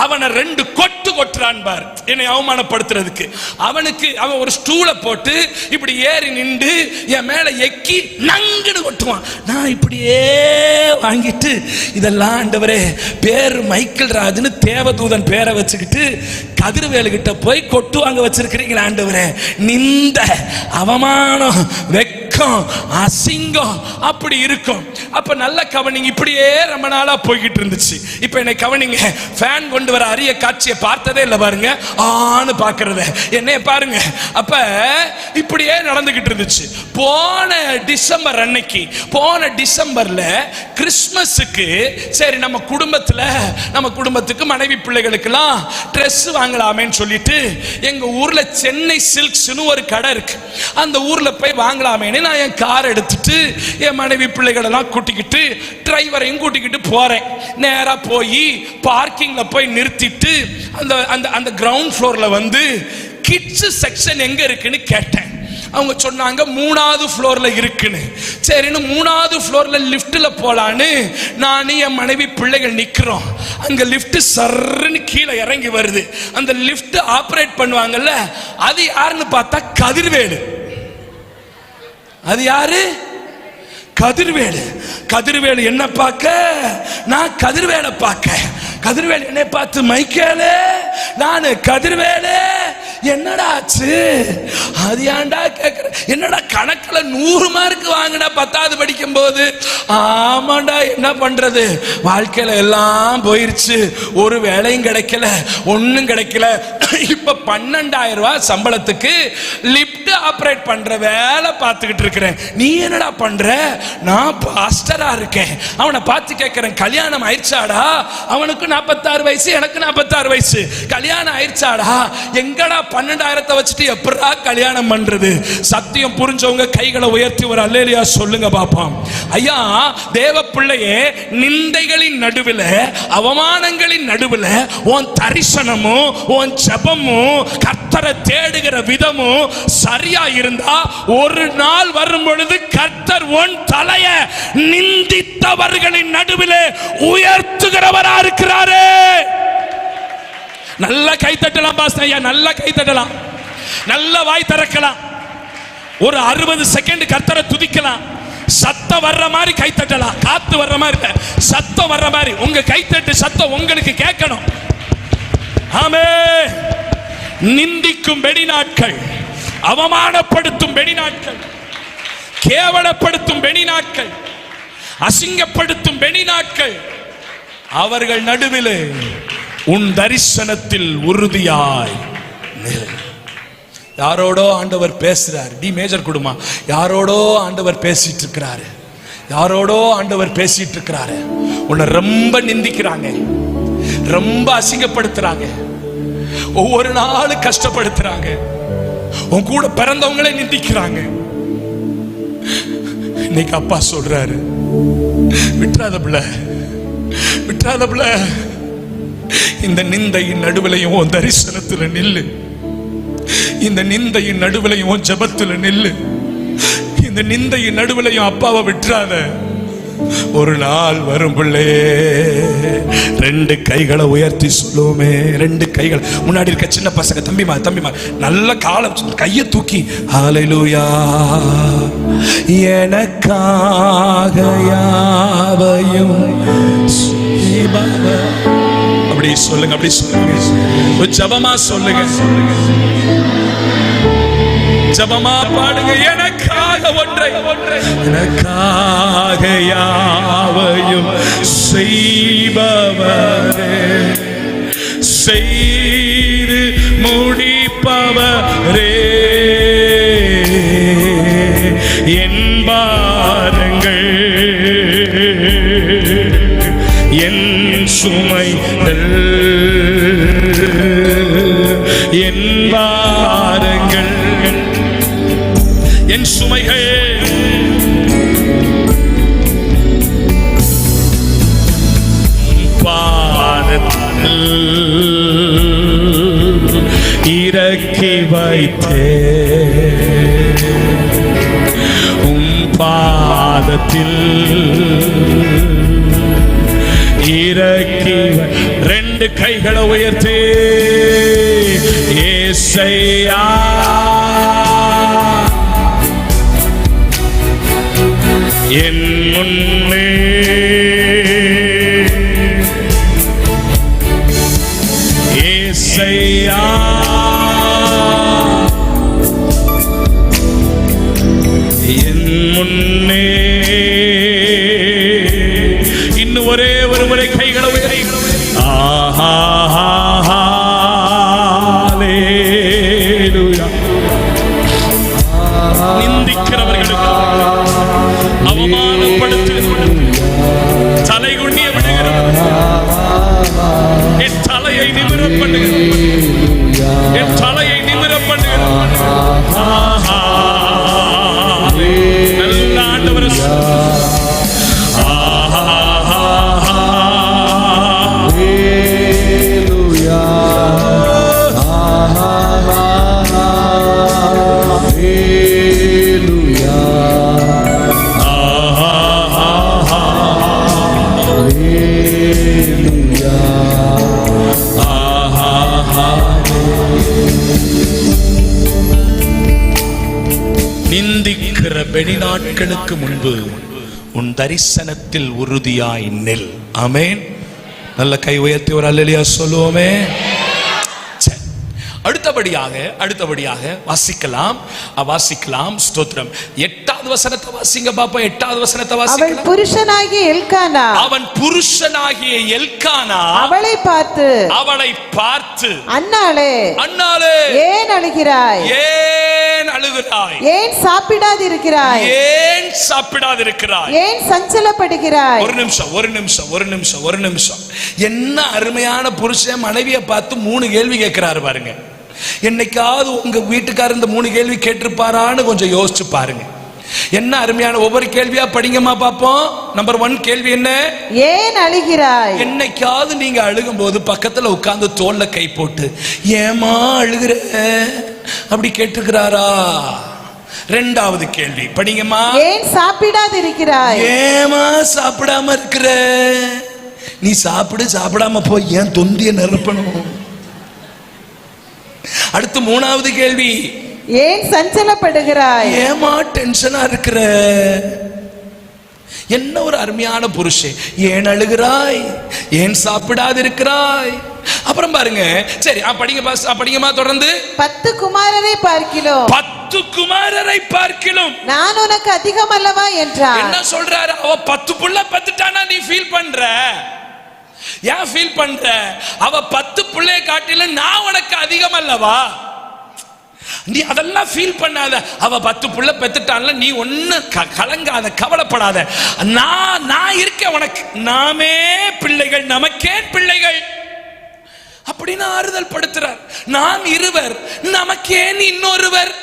S1: அவனை 2 கொட்டு கொட்டுறான் பாரு, என்னை அவமானப்படுத்துறதுக்கு. அவனுக்கு அவன் ஒரு ஸ்டூல போட்டு இப்படி ஏறி நின்று என் மேல எக்கி நங்குன்னு கொட்டுவான். நான் இப்படியே வாங்கிட்டு, இதெல்லாம் ஆண்டவரே பேர் மைக்கேல் ராஜ்னு தேவதூதன் பேரை வச்சுக்கிட்டு கதிர்வேலு கிட்ட போய் கொட்டு வாங்க வச்சிருக்கிறீங்க ஆண்டவரே. நிந்த, அவமானம், வெக்கம், அசிங்கம் அப்படி இருக்கும். அப்ப நல்ல கவனிங்க, இப்படியே ரொம்ப நாளா போய்கிட்டு இருந்துச்சு. இப்ப என்னை கவனிங்க, ஃபேன் கொண்டு வர அரிய காட்சியை பார்த்ததே இல்லை பாருங்க, ஆன்னு பாக்குறத என்னைய பாருங்க. அப்ப இப்படியே நடந்துகிட்டு இருந்துச்சு. போன டிசம்பர் அன்னைக்கு, போன டிசம்பர்ல கிறிஸ்மஸுக்கு சரி நம்ம குடும்பத்துக்கு மனைவி பிள்ளைகளுக்கெல்லாம் ட்ரெஸ் வாங்கலாமேன்னு சொல்லிட்டு எங்க ஊர்ல சென்னை சில்க்ஸ்னு ஒரு கடை இருக்கு, அந்த ஊர்ல போய் வாங்கலாமேன்னு நான் என் கார் எடுத்துட்டு என் மனைவி பிள்ளைகள் எல்லாம் கூட்டிக்கிட்டு டிரைவரையும் கூட்டிக்கிட்டு போறேன். நேரா போய் பார்க்கிங்ல போய் நிறுத்திட்டு அந்த கிரவுண்ட் ஃப்ளோர்ல வந்து கிட்ஸ் செக்ஷன் எங்க இருக்குன்னு கேட்டேன். அவங்க சொன்னாங்க 3வது ஃப்ளோர்ல இருக்குன்னு. சரின்னு 3வது ஃப்ளோர்ல லிஃப்ட்ல போலான்னு நான் என் மனைவி பிள்ளைகள் நிக்கிறோம். அங்க லிஃப்ட் சர்ன்னு கீழே இறங்கி வருது. அந்த லிஃப்ட் ஆபரேட் பண்ணுவாங்கல்ல, அது யாருன்னு பார்த்தா கதிர்வேலு. அது யாரு? கதிர்வேலு என்ன பார்க்க, நான் கதிர்வேலை பார்க்க. கதிர்வேலு என்னை பார்த்து, மைக்கேலு, நானு கதிர்வேலு, என்னடா ஆச்சு? அது ஏன்டா கேக்குற? என்னடா கணக்குல 100 மார்க் வாங்கினா 10வது படிக்கும் போது? ஆமாண்டா, என்ன பண்றது, வாழ்க்கையில எல்லாம் போயிருச்சு, ஒரு வேலையும் கிடைக்கல, ஒன்னும் கிடைக்கல. இப்ப 12,000 ரூபாய் சம்பளத்துக்கு லிப்ட் ஆபரேட் பண்ற வேலை பார்த்துக்கிட்டு இருக்கிறேன். நீ என்னடா பண்ற? நான் பாஸ்டரா இருக்கேன். அவனை பார்த்து கேட்கிறேன், கல்யாணம் ஆயிடுச்சாடா? அவனுக்கு 46 வயசு, எனக்கு 46 வயசு. கல்யாணம் ஆயிடுச்சாடா? எங்கடா 12,000 வச்சுட்டு எப்படா கல்யாணம் பண்றது? சத்தியம் புரிஞ்சவங்க கைகளை உயர்த்தி ஒரு அல்லேலூயா சொல்லுங்க பாப்போம். ஐயா, தேவ பிள்ளையே, நிந்தைகளின் நடுவில், அவமானங்களின் நடுவில் உன் தரிசனமும் உன் ஜெபமும் கர்த்தரை தேடுகிற விதமும் சரியா இருந்தா ஒரு நாள் வரும் பொழுது கர்த்தர் உன் தலைய நிந்தித்தவர்களின் நடுவில் உயர்த்துகிறவரா இருக்கிறாரு. நல்ல கை தட்டலாம் பாஸ்டர் ஐயா, நல்ல கை தட்டலாம், நல்ல வாய் திறக்கலாம், ஒரு 60 செகண்ட் கர்த்தரை துதிக்கலாம். சத்தம் வர்ற மாதிரி கை தட்டலாம், காத்து வர்ற மாதிரி சத்தம் வர்ற மாதிரி உங்க கைத்தட்டு சத்தம் உங்களுக்கு கேட்கணும். ஆமே. நிந்திக்கும் வெடிநாட்கள், அவமானப்படுத்தும் வெடிநாட்கள், கேவலப்படுத்தும் வெடிநாட்கள், அசிங்கப்படுத்தும் வெடிநாட்கள், அவர்கள் நடுவிலே உன் தரிசனத்தில் உறுதியாய் நில். யாரோடோ ஆண்டவர் பேசுறார். டி மேஜர் குடும்பமா, யாரோடோ ஆண்டவர் பேசிட்டு இருக்கிறாரு, யாரோடோ ஆண்டவர் பேசிட்டு இருக்கிறாரு. உன்னை ரொம்ப நிந்திக்கிறாங்க, ரொம்ப அசிங்கப்படுத்துறாங்க, ஒவ்வொரு நாளும் கஷ்டப்படுத்துறாங்க, உன் கூட பிறந்தவங்களே நிந்திக்கிறாங்க. இன்னைக்கு அப்பா சொல்றாரு, விட்டுறாத பிள்ளை, விட்டுறாத பிள்ளை. இந்த நிந்தையின் நடுவிலையும் உன் தரிசனத்துல நில்லு, இந்த நிந்தையின் நடுவிலையும் உன் ஜெபத்துல நில்லு, இந்த நிந்தையின் நடுவிலையும் அப்பாவை விட்டுறாத. ஒரு நாள் வரும் பிள்ளை. 2 கைகளை உயர்த்தி சொல்லுவோமே, 2 கைகள். முன்னாடி இருக்க சின்ன பசங்க, தம்பிமா நல்ல காலம் கையை தூக்கி ஹல்லேலூயா, எனக்காக யாவையும் அப்படி சொல்லுங்க, அப்படி சொல்லுங்க, ஜபமா சொல்லுங்க, ஜபமா பாடுங்க. எனக்காக ஒன்றை, எனக்காக யாவையும் செய்பவரே, செய்து முடிப்பவரே, என் பாரங்கள் என் சுமைகள், என் பாரங்கள் என் சுமைகள், பாதத்தில் இறக்கி வைத்தே, உம் பாதத்தில் இறக்கி. 2 கைகளை உயர்த்தே, ஏசையா, என் முன்னே ஏசையா, என் முன்னே நிந்திக்கிற வெளிநாட்களுக்கு முன்பு உன் தரிசனத்தில் உறுதியாய் நில். ஆமென். நல்ல கை உயர்த்தி ஒரு அல்லேலூயா சொல்லுவோமே. அடுத்தபடியாக வாசிக்கலாம் ஸ்தோத்திரம். 8வது வசனத்தை வாசிங்க பாப்பா. 8வது வசனத்தை வாசிக்கலாம்.
S2: அவன் புருஷனாகிய எல்கானா அவளை பார்த்து அன்னாளே ஏன் அழுகிறாய்? ஏன் சாப்பிடாதிருக்கிறாய்? ஏன் சஞ்சலப்படுகிறாய்?
S1: ஒரு நிமிஷம். என்ன அருமையான புருஷன் மனைவியை பார்த்து 3 கேள்வி கேட்கிறாரு பாருங்க. என்னைக்காவது உங்க வீட்டுக்காரர் இந்த 3 கேள்வி கேட்டிருப்பாரான்னு கொஞ்சம் யோசிச்சு பாருங்க. என்ன அருமையான ஒவ்வொரு கேள்வியா படிங்கம்மா பாப்போம். நம்பர் 1 கேள்வி என்ன?
S2: ஏன் அழுகிறாய்?
S1: என்னைக்காவது நீங்க அழுகும் போது பக்கத்துல உட்கார்ந்து தோல்ல கை போட்டு ஏமா அழுகிற அப்படி கேட்டுக்கிறாரா? 2வது கேள்வி படிங்கம்மா.
S2: ஏன் சாப்பிடாதிருக்கிறாய்?
S1: ஏமா சாப்பிடாம இருக்கிற? நீ சாப்பிடாம போய் ஏன் தொந்திய நிரப்பணும்? அடுத்து 3வது கேள்வி.
S2: ஏன் சஞ்சலப்படுகிறாய்?
S1: ஏமா டென்ஷனா இருக்கிற? என்ன ஒரு அருமையான புருஷன். ஏன் அழுகிறாய்? ஏன் சாப்பிடாதிருக்கிறாய்? அப்புறம் பாருங்க. சரி படிங்கம்மா தொடர்ந்து.
S2: 10 குமாரரை பார்க்கிலும் நான் உனக்கு அதிகம் அல்லவா என்றார்.
S1: என்ன சொல்றாரு? அவ 10 புள்ள பெத்துட்டானா நீ ஃபீல் பண்ற? ஏன் ஃபீல் பண்ற? அவ 10 பிள்ளையை காட்டிலும் நான் உனக்கு அதிகம் அல்லவா? நீ அதெல்லாம் ஃபீல் பண்ணாத. அவ 10 புள்ள பெத்துட்டான்ல, நீ ஒண்ணு கலங்காத, கவலைப்படாத. நான் இருக்கேன் உனக்கு. நாமே பிள்ளைகள், நமக்கே பிள்ளைகள் அப்படின்னு ஆறுதல் படுத்துறார். நாம் இருவர், நமக்கேன் இன்னொருவர்.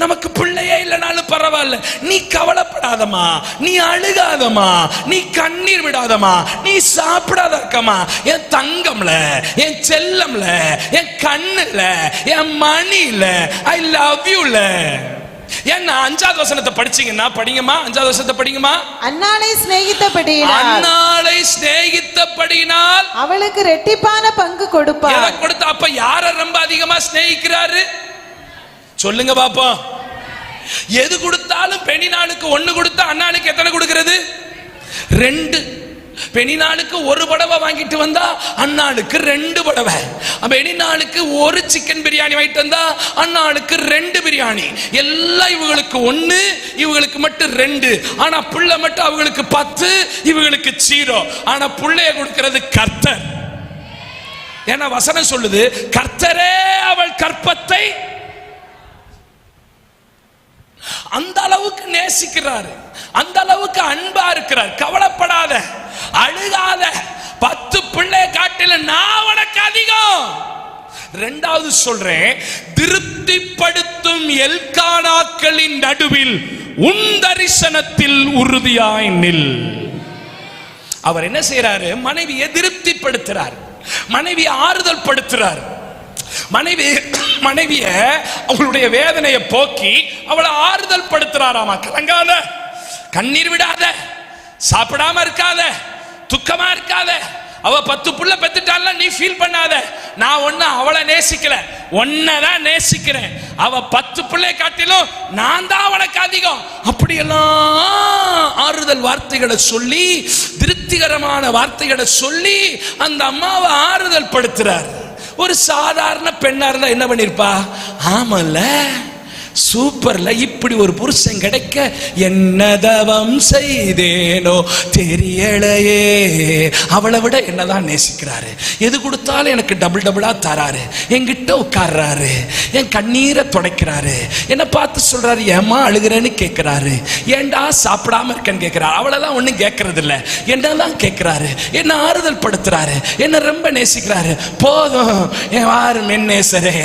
S1: நமக்கு பிள்ளையே இல்லைனாலும் பரவாயில்ல, நீ கவலைப்படாதமா, நீ அழுகாதமா, நீ கண்ணீர் விடாதமா, நீ சாப்பிடாத இருக்கமா. என் தங்கம்ல, என் செல்லம்ல, என் கண்ணுல, என் மணில, ஐ லவ் யூல. ஏன்னா 5வது வசனத்தை படிச்சீங்கன்னா படிங்கம்மா. 5வது வசனத்தை படிங்கம்மா.
S2: அன்னாளை சிநேகித்தபடியினால் அவளுக்கு ரெட்டிப்பான பங்கு கொடுப்பார்.
S1: எதை கொடுத்தா? அப்ப யார ரொம்ப அதிகமா சிநேகிக்கிறாரு சொல்லுங்க பாப்பா. எது கொடுத்தாலும் பெண்ணினாளுக்கு 1 கொடுத்தா அண்ணாளுக்கு எத்தனை கொடுக்கிறது? 2. பெண்ணினாளுக்கு 1 புடவை வாங்கிட்டு வந்தா அண்ணாளுக்கு 2 புடவை. பெண்ணினாளுக்கு 1 சிக்கன் பிரியாணி வாங்கிட்டு வந்தா அண்ணாளுக்கு 2 பிரியாணி. எல்லாம் இவங்களுக்கு 1, இவங்களுக்கு மட்டும் 2. ஆனா புள்ள மட்டும் அவங்களுக்கு 10, இவங்களுக்கு 0. ஆனா புள்ளைய கொடுக்கிறது கர்த்தர். ஏன்னா வசனம் சொல்லுது, கர்த்தரே அவள் கற்பத்தை அந்த அளவுக்கு நேசிக்கிறாரு, அந்த அளவுக்கு அன்பா இருக்கிறார். கவலைப்படாத, அழுகாத. 10 பிள்ளை காட்டில நான் உனக்கு அதிகம். 2வது சொல்றேன், திருப்திப்படுத்தும் எல்கானாக்களின் நடுவில் உன் தரிசனத்தில் உறுதியாய் நில். அவர் என்ன செய்யறாரு? மனைவியை திருப்திப்படுத்துறார், மனைவியை ஆறுதல் படுத்துறார். மனைவிய அவளுடைய வேதனையை போக்கி அவளை ஆறுதல் படுத்துறாராமா. கலங்காத, கண்ணீர் விடாத, சாப்பிடாம இருக்காத, துக்கமா இருக்காத. அவ 10 புள்ள பெத்துட்டால, நீ ஃபீல் பண்ணாத. நான் ஒண்ணு அவளை நேசிக்கல, ஒன்னதான் நேசிக்கிறேன். அவ 10 பிள்ளை காட்டிலும் நான் தான் உனக்கு அதிகம். அப்படியெல்லாம் ஆறுதல் வார்த்தைகளை சொல்லி, திருப்திகரமான வார்த்தைகளை சொல்லி அந்த அம்மாவை ஆறுதல் படுத்துறார். ஒரு சாதாரண பெண்ணா இருந்தா என்ன பண்ணிருப்பா? ஆமல்ல, சூப்பர்ல, இப்படி ஒரு புருஷன் கிடைக்க என்ன தவம் செய்தேனோ தெரியலையே. அவளை விட என்னதான் நேசிக்கிறாரு. எது கொடுத்தாலும் எனக்கு டபுள் டபுளா தராரு, என்கிட்ட உட்கார்றாரு, என் கண்ணீரை துடைக்கிறாரு, என்ன பார்த்து சொல்றாரு ஏமா அழுகிறேன்னு கேட்கிறாரு, ஏண்டா சாப்பிடாம இருக்கேன்னு கேட்கிறாரு. அவளெல்லாம் ஒன்னும் கேட்கறது இல்ல, என்னதான் கேட்கிறாரு, என்ன ஆறுதல் படுத்துறாரு, என்ன ரொம்ப நேசிக்கிறாரு. போதும் என் வாரும் என் நேசரே,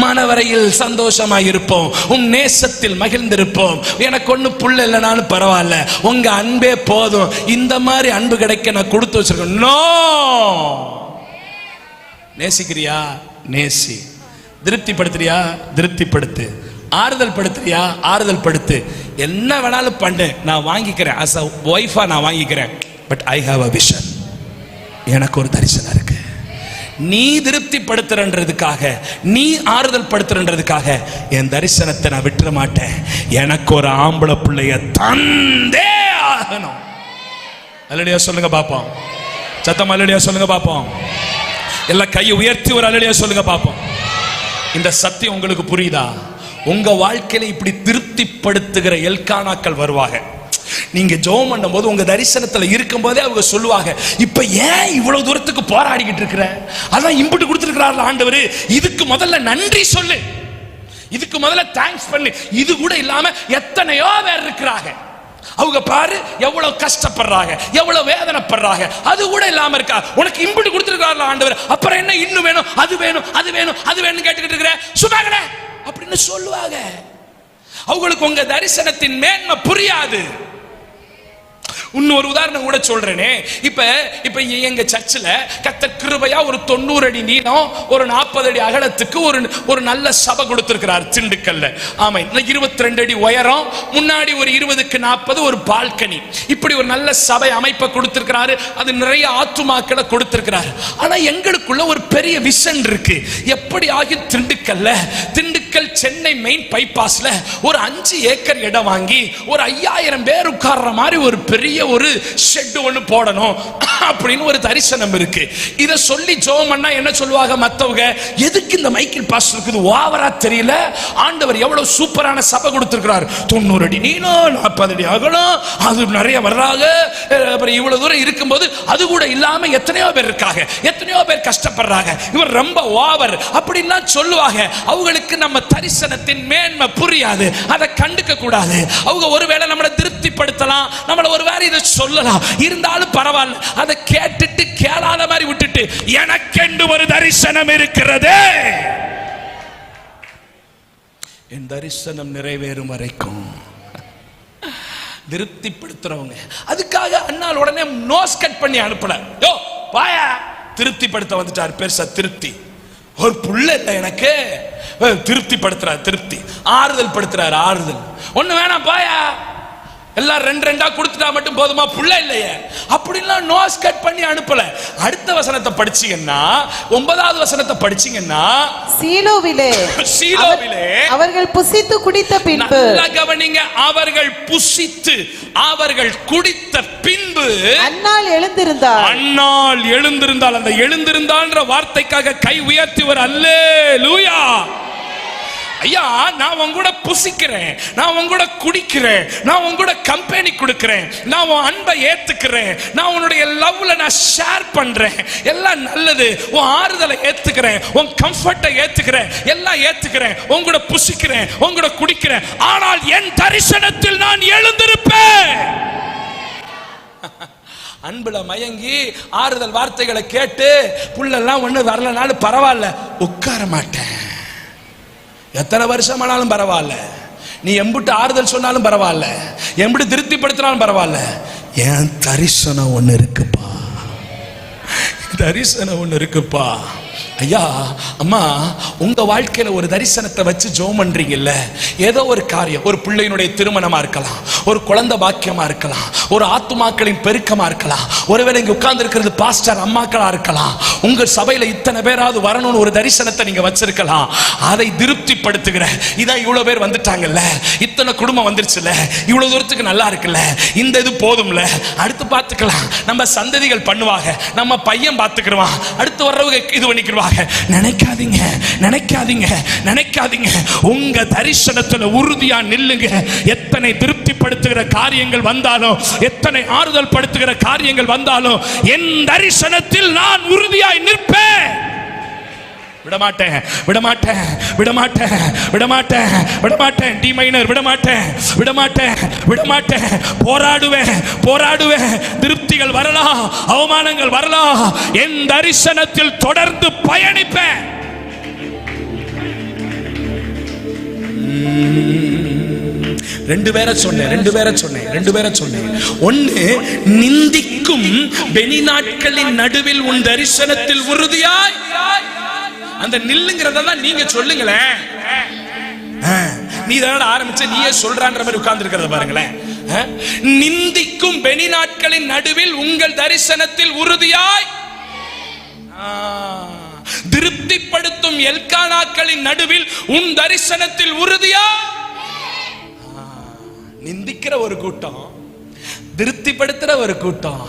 S1: மனவரையில் சந்தோஷமா இருப்போம், உன் நேசத்தில் மகிழ்ந்திருப்போம். எனக்கு ஒண்ணு புள்ள இல்லைனாலும் பரவாயில்ல, உங்க அன்பே போதும். இந்த மாதிரி அன்பு கிடைக்க நான் கொடுத்து வச்சிருக்கேன். நோ, நேசிக்கிறியா? நேசி. திருப்திப்படுத்துறியா? திருப்திப்படுத்து. ஆறுதல் படுத்துறியா? ஆறுதல் படுத்து. என்ன வேணாலும் பண்ணு, நான் வாங்கிக்கிறேன். as a wife நான் வாங்கிக்கிறேன். But I have a vision. எனக்கு ஒரு தரிசனம் இருக்கு. நீ திருப்திப்படுத்துறன்றதுக்காக, நீ ஆறுதல் படுத்துறன்றதுக்காக என் தரிசனத்தை நான் விட்டுற மாட்டேன். எனக்கு ஒரு ஆம்பளை பிள்ளைய தந்தே ஆகணும். அல்லேலூயா சொல்லுங்க பாப்போம். சத்தம் அல்லேலூயா சொல்லுங்க பாப்போம். எல்லாம் கையை உயர்த்தி ஒரு அல்லேலூயா சொல்லுங்க பாப்போம். இந்த சத்தியம் உங்களுக்கு புரியுதா? உங்க வாழ்க்கையில இப்படி திருப்திப்படுத்துகிற எல்கானாக்கள் வருவாங்க. நீங்க ஜெபம் பண்ணும்போது உங்க தரிசனத்துல இருக்கும் போதே அவங்க சொல்லுவாங்க, இப்ப ஏன் இவ்வளவு தூரத்துக்கு போராடிக்கிட்டு இருக்கிற? அதான் இம்புட்டு கொடுத்திருக்கிறார் ஆண்டவர், இதுக்கு முதல்ல நன்றி சொல்லு, இதுக்கு முதல்ல தேங்க்ஸ் பண்ணு. இது கூட இல்லாம எத்தனையோ பேர் இருக்கிறாங்க, அவங்க பாரு எவ்வளவு கஷ்டப்படுறாங்க, எவ்வளவு வேதனைப்படுறாங்க, அது கூட இல்லாம இருக்கா. உனக்கு இம்புட்டு கொடுத்திருக்கிறார் ஆண்டவர், அப்புறம் என்ன இன்னும் வேணும், அது வேணும், அது வேணும், அது வேணும் கேட்டுக்கிட்டு இருக்கிற சும்மாங்கட அப்படின்னு சொல்லுவாங்க. அவங்களுக்கு உங்க தரிசனத்தின் மேன்மை புரியாது. இன்னொரு உதாரணம் கூட சொல்றேனே. இப்ப எங்க சர்ச்சில் கர்த்தர் கிருபையா ஒரு 90 அடி நீளம், ஒரு 40 அடி அகலத்துக்கு ஒரு நல்ல சபை கொடுத்திருக்கிறார் திண்டுக்கல்ல. ஆமா, 22 அடி உயரம், முன்னாடி ஒரு 20க்கு 40 ஒரு பால்கனி, இப்படி ஒரு நல்ல சபை அமைப்பை கொடுத்திருக்கிறாரு. அது நிறைய ஆத்துமாக்களை கொடுத்திருக்கிறார். ஆனா எங்களுக்குள்ள ஒரு பெரிய விஷன் இருக்கு. எப்படி ஆகி திண்டுக்கல் சென்னை மெயின் பைபாஸ்ல ஒரு 5 ஏக்கர் இடம் வாங்கி ஒரு 5000 பேர் உட்கார்ற மாதிரி ஒரு பெரிய ஒரு ஷெட் ஒன்னு போடணும் அப்படின்னு ஒரு தரிசனம் இருக்கு. இத சொல்லி ஜெபம் பண்ணா என்ன சொல்லுவாங்க மத்தவங்க, எதுக்கு இந்த மைக்கேல் பாஸ்டருக்கு இது ஓவரா தெரியல, ஆண்டவர் எவ்வளவு சூப்பரான சபை கொடுத்திருக்கிறார், 90 அடி நீளம், 40 அடி அகலம், அது நிறைய வர்றாங்க, அப்புறம் இவ்வளவு தூரம் இருக்கும்போது அது கூட இல்லாம எத்தனையோ பேர் இருக்காங்க, எத்தனையோ பேர் கஷ்டப்படுறாங்க, இவர் ரொம்ப ஓவர் அப்படின்னா சொல்லுவாங்க. அவங்களுக்கு நம்ம தரிசனத்தின் மேன்மை புரியாது, அதை கண்டுக்க கூடாது. அவங்க ஒருவேளை நம்மளை திருப்திப்படுத்தலாம், நம்மள ஒருவேளை இதை சொல்லலாம், இருந்தாலும் பரவாயில்ல, அதை கேட்டுட்டு கேளாத மாதிரி விட்டுட்டு எனக்கென்று ஒரு தரிசனம் இருக்கிறது, என் தரிசனம் நிறைவேறும் வரைக்கும் திருப்திப்படுத்துறவங்க. அதுக்காக அண்ணால் உடனே நோஸ் கட் பண்ணி அனுப்பல. யோ பாயா, திருப்திப்படுத்த வந்துட்டார், பெருசா திருப்தி. ஒரு புள்ள இல்லை எனக்கு, திருப்திப்படுத்துறார், திருப்தி ஆறுதல் படுத்துறாரு, ஆறுதல். ஒண்ணு வேணாம் பாயா, எல்லாம் 2 கொடுத்துட்டா மட்டும் போதுமா, புள்ள இல்லையே அப்படிலாம் நோஸ் கட் பண்ணி அனுப்பல. அடுத்த வசனத்தை படிச்சீங்கன்னா, 9வது வசனத்தை படிச்சீங்கன்னா, சீலோவிலே
S2: அவர்கள் புசித்து குடித்த பின்பு,
S1: நல்லா கவனிங்க, அவர்கள் புசித்து அவர்கள் குடித்த பின்பு
S2: அன்னாள் எழுந்திருந்தாள்.
S1: அந்த எழுந்திருந்தாள்ன்ற வார்த்தைக்காக கை உயர்த்தி ஒரு அல்லேலூயா. ஐயா, நான் உன் கூட புசிக்கிறேன், நான் உன் கூட குடிக்கிறேன், நான் உன் கூட கம்பெனி கொடுக்கிறேன், நான் உன் அன்பை ஏத்துக்கிறேன், நான் உன்னுடைய லவ்ல நான் ஷேர் பண்றேன், எல்லாம் நல்லது, உன் ஆறுதலை ஏத்துக்கிறேன், உன் கம்ஃபர்ட்டை ஏத்துக்கிறேன், எல்லாம் ஏத்துக்கிறேன், உன் கூட புசிக்கிறேன், உன் கூட குடிக்கிறேன். ஆனால் என் தரிசனத்தில் நான் எழுந்திருப்பேன். அன்புல மயங்கி ஆறுதல் வார்த்தைகளை கேட்டு புள்ளெல்லாம் ஒண்ணு வரலனாலும் பரவாயில்ல, உட்கார மாட்டேன். எத்தனை வருஷம் ஆனாலும் பரவாயில்ல, நீ எம்பிட்டு ஆறுதல் சொன்னாலும் பரவாயில்ல, எம்பிட்டு திருப்திப்படுத்தினாலும் பரவாயில்ல, என் தரிசனம் ஒண்ணு இருக்குப்பா, தரிசனம் ஒண்ணு இருக்குப்பா. ஐயா அம்மா, உங்க வாழ்க்கையில ஒரு தரிசனத்தை வச்சு ஜெபம் பண்றீங்கல்ல, ஏதோ ஒரு காரியம், ஒரு பிள்ளையினுடைய திருமணமா இருக்கலாம், ஒரு குழந்தை பாக்கியமா இருக்கலாம், ஒரு ஆத்துமாக்களின் பெருக்கமா இருக்கலாம், ஒருவேளை இங்க உட்கார்ந்து இருக்கிறது பாஸ்டர் அம்மாக்களா இருக்கலாம், உங்க சபையில இத்தனை பேராவது வரணும்னு ஒரு தரிசனத்தை நீங்க வச்சிருக்கலாம். அதை திருப்திப்படுத்துகிற, இதான் இவ்வளவு பேர் வந்துட்டாங்கல்ல, இத்தனை குடும்பம் வந்துருச்சுல, இவ்வளவு தூரத்துக்கு நல்லா இருக்குல்ல, இந்த இது போதும்ல, அடுத்து பார்த்துக்கலாம், நம்ம சந்ததிகள் பண்ணுவாங்க, நம்ம பையன் பார்த்துக்கிடுவான், அடுத்து வர்றவங்க இது பண்ணிக்கிடுவாங்க. நினைக்காதீங்க, நினைக்காதீங்க, நினைக்காதீங்க. உங்க தரிசனத்துல உறுதியா நில்லுங்க. எத்தனை திருப்திப்படுத்துகிற காரியங்கள் வந்தாலும், எத்தனை ஆறுதல் படுத்துகிற காரியங்கள் வந்தாலும், என் தரிசனத்தில் நான் உறுதியாய் நிற்பேன். விடமாட்டேன், விடமாட்டேன், விடமாட்டேன், விடமாட்டேன், விடமாட்டேன். டி மைனர் விடமாட்டேன், விடமாட்டேன், விடமாட்டேன். போராடுவேன், போராடுவேன். திருப்திகள் வரலாம், அவமானங்கள் வரலாம், என் தரிசனத்தில் தொடர்ந்து பயணிப்பேன். ரெண்டு பேரை சொன்னேன். ஒன்னு, நிந்திக்கும் வெளிநாட்களின் நடுவில் உன் தரிசனத்தில் உறுதியாய், அந்த நில்லுங்கிறதெல்லாம் நீங்க சொல்லுங்களேன். நீ தான் ஆரம்பிச்ச, நீயே சொல்றான்ற மாதிரி உட்கார்ந்து இருக்கிறத பாருங்களேன். நிந்திக்கும் வெளிநாட்களின் நடுவில் உங்கள் தரிசனத்தில் உறுதியாய். திருப்திப்படுத்தும் எல்கானாக்களின் நடுவில் உன் தரிசனத்தில் உறுதியா? நிந்திக்கிற ஒரு கூட்டம், திருப்திப்படுத்துற ஒரு கூட்டம்,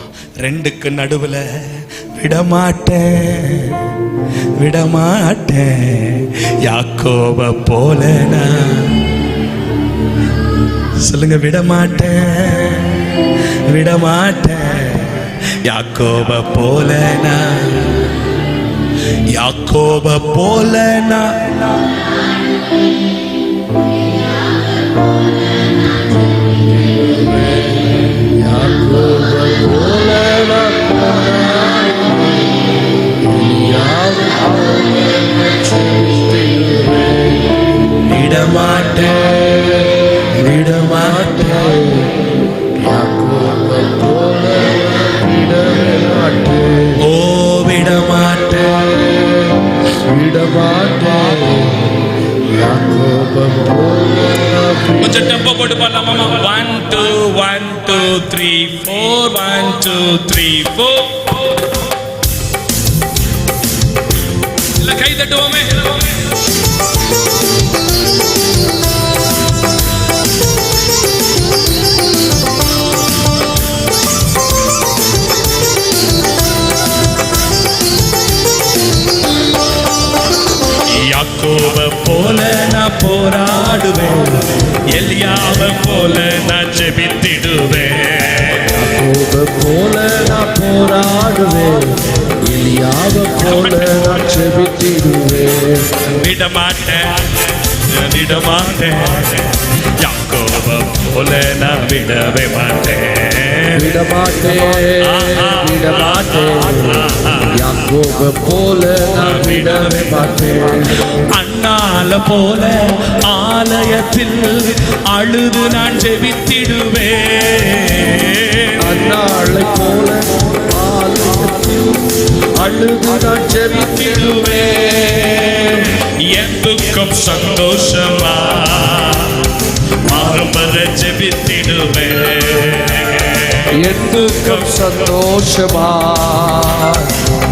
S1: ரெண்டுக்கு நடுவுல விடமாட்டேன் விடமாட்டேன் யாக்கோப போல நான். சொல்லுங்க, விடமாட்டேன் விடமாட்டேன் யாக்கோப போல நான். யாக்கோப போல நான். கொஞ்சம் டெம்போ போட்டு பாடலாமா? 1 2 1 2 3 4 1 2 3 4. இல்ல கை தட்டுவோமே. யாக்கோப போல நான் போராடுவேன், எலியாவ போல நான் ஜெபித்திடுவேன்.
S3: யாக்கோப போல நான் போராடுவேன், எலியாவ போல நான் ஜெபித்திடுவேன்.
S1: விடமாட்டேன் விடமாட்டேன் யாக்கோப போல நான் விடவே மாட்டேன்.
S3: விடமாட்டேன் யாக்கோப போல நான் விடவே மாட்டேன்.
S1: அண்ணால போல ஆலயத்தில் அழுது நான் ஜெபித்திடுவேன்.
S3: அண்ணாளை போல ஆலயத்தில் அழுது நான் ஜெபித்திடுவேன்.
S1: என் துக்கம் சந்தோஷமா மாறும் வர ஜெபித்திடுவேன்.
S3: என் துக்கம் சந்தோஷமா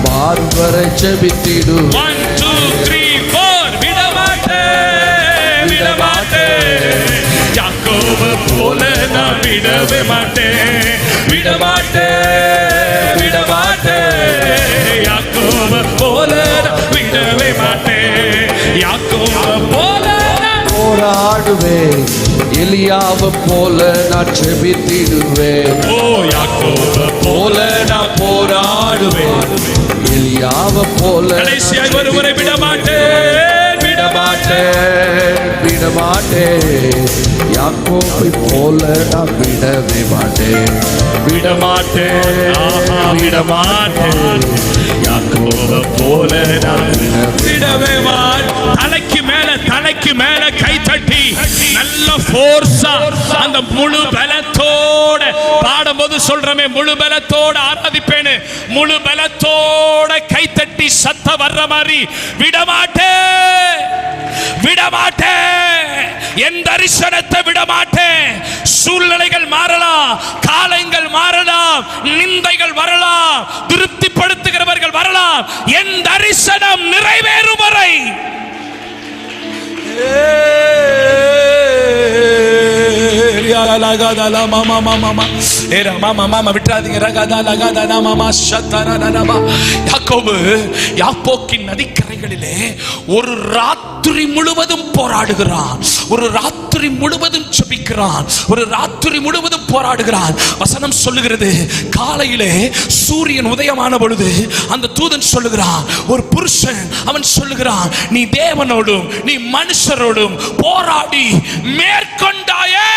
S3: மாறும் வரை ஜெபித்திடுவேன்.
S1: 1 2 3 4 விடமாட்டேன் விடமாட்டேன் யாக்கோப போல நான் விடவே மாட்டேன். விடமாட்டேன் விடமாட்டேன் யாக்கோப போல நான் விடவே மாட்டேன். யாக்கோப போல
S3: போராடுவேன், எலியாவ போல நான் ஜெபித்திடுவேன்.
S1: ஓ யாக்கோப போல நான் போராடுவேன்,
S3: எலியாவ போல
S1: கடைசியாய் ஒருவரை விடமாட்டேன்
S3: விடமாட்டேன் விடமாட்டேன் யாக்கோபை போல நான் விடவே மாட்டேன்.
S1: விடமாட்டேன் விடமாட்டேன் யாக்கோப போல நான் விடவே மாட்டேன். தலைக்கு மேல கை தட்டி நல்ல ஃபோர்ஸா அந்த முழு பலத்தோட பாடும்போது சொல்றமே, முழு பலத்தோட ஆராதிப்பேன்னு, முழு பலத்தோட கை தட்டி சத்த வர்ற மாதிரி விடமாட்டேன் விடமாட்டேன் என் தரிசனத்தை விடமாட்டேன். சூழ்நிலைகள் மாறலாம், காலங்கள் மாறலாம், நிந்தைகள் வரலாம், திருப்திப்படுத்துகிறவர்கள் வரலாம், என் தரிசனம் நிறைவேறும் வரை யாப்போக்கின் நதிக்கரைகளிலே ஒரு ராத்திரி முழுவதும் போராடுகிறான், ஒரு ராத்திரி முழுவதும் ஜெபிக்கிறான், ஒரு ராத்திரி முழுவதும் போராடுகிறான். வசனம் சொல்லுகிறது, காலையிலே சூரியன் உதயமான பொழுது அந்த தூதன் சொல்லுகிறான், ஒரு புருஷன் அவன் சொல்லுகிறான், நீ தேவனோடும் நீ மனுஷரோடும் போராடி மேற்கொண்டாயே.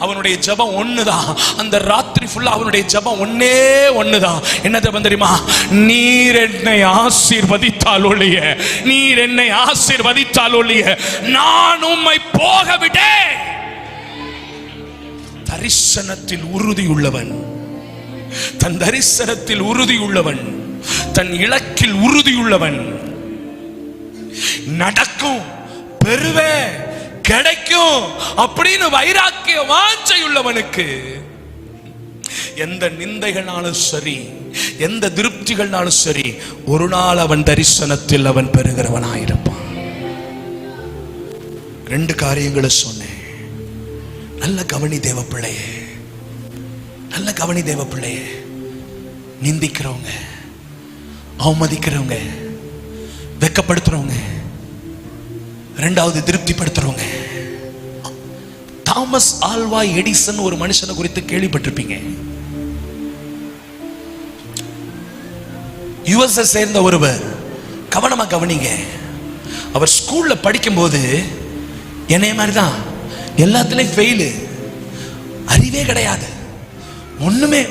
S1: அவனுடைய ஜெபம் ஒண்ணுதான், அந்த ராத்திரி ஃபுல்லா அவனுடைய ஜெபம் ஒண்ணுதான். என்ன ஜெபம் தெரியுமா? நீர் என்னை ஆசீர்வதித்தால் ஒழிய, நீர் என்னை ஆசீர்வதித்தால் ஒழிய நான் உம்மை போக விட்டேன். தரிசனத்தில் உறுதியுள்ளவன், தன் தரிசனத்தில் உறுதியுள்ளவன், தன் இலக்கில் உறுதியுள்ளவன், நடக்கும், பெறுவேன், கிடைக்கும் அப்படின்னு வைராக்கிய வாஞ்சையுள்ளவனுக்கு எந்த நிந்தைகளாலும் சரி, எந்த திருப்தி திருப்திகள்னாலும் சரி, ஒரு நாள் அவன் தரிசனத்தில் அவன் பெறுகிறவனாயிருப்பான். 2 காரியங்களை சொன்னேன். நல்ல கவனி தேவ பிள்ளையே, நல்ல கவனி தேவ பிள்ளையே. நிந்திக்கிறவங்க, அவமதிக்கிறவங்க, வெக்கப்படுத்துறவங்க, 2வது திருப்திப்படுத்துறவங்க. தாமஸ் ஆல்வா எடிசன் ஒரு மனுஷனை குறித்து கேள்விப்பட்டிருப்பீங்க. யுஎஸ் சேர்ந்த ஒருவர். கவனமா கவனிங்க. அவர் ஸ்கூல்ல படிக்கும்போது என்னைய மாதிரிதான் எல்லாத்துலயும் ஃபெயிலு, அறிவே கிடையாது,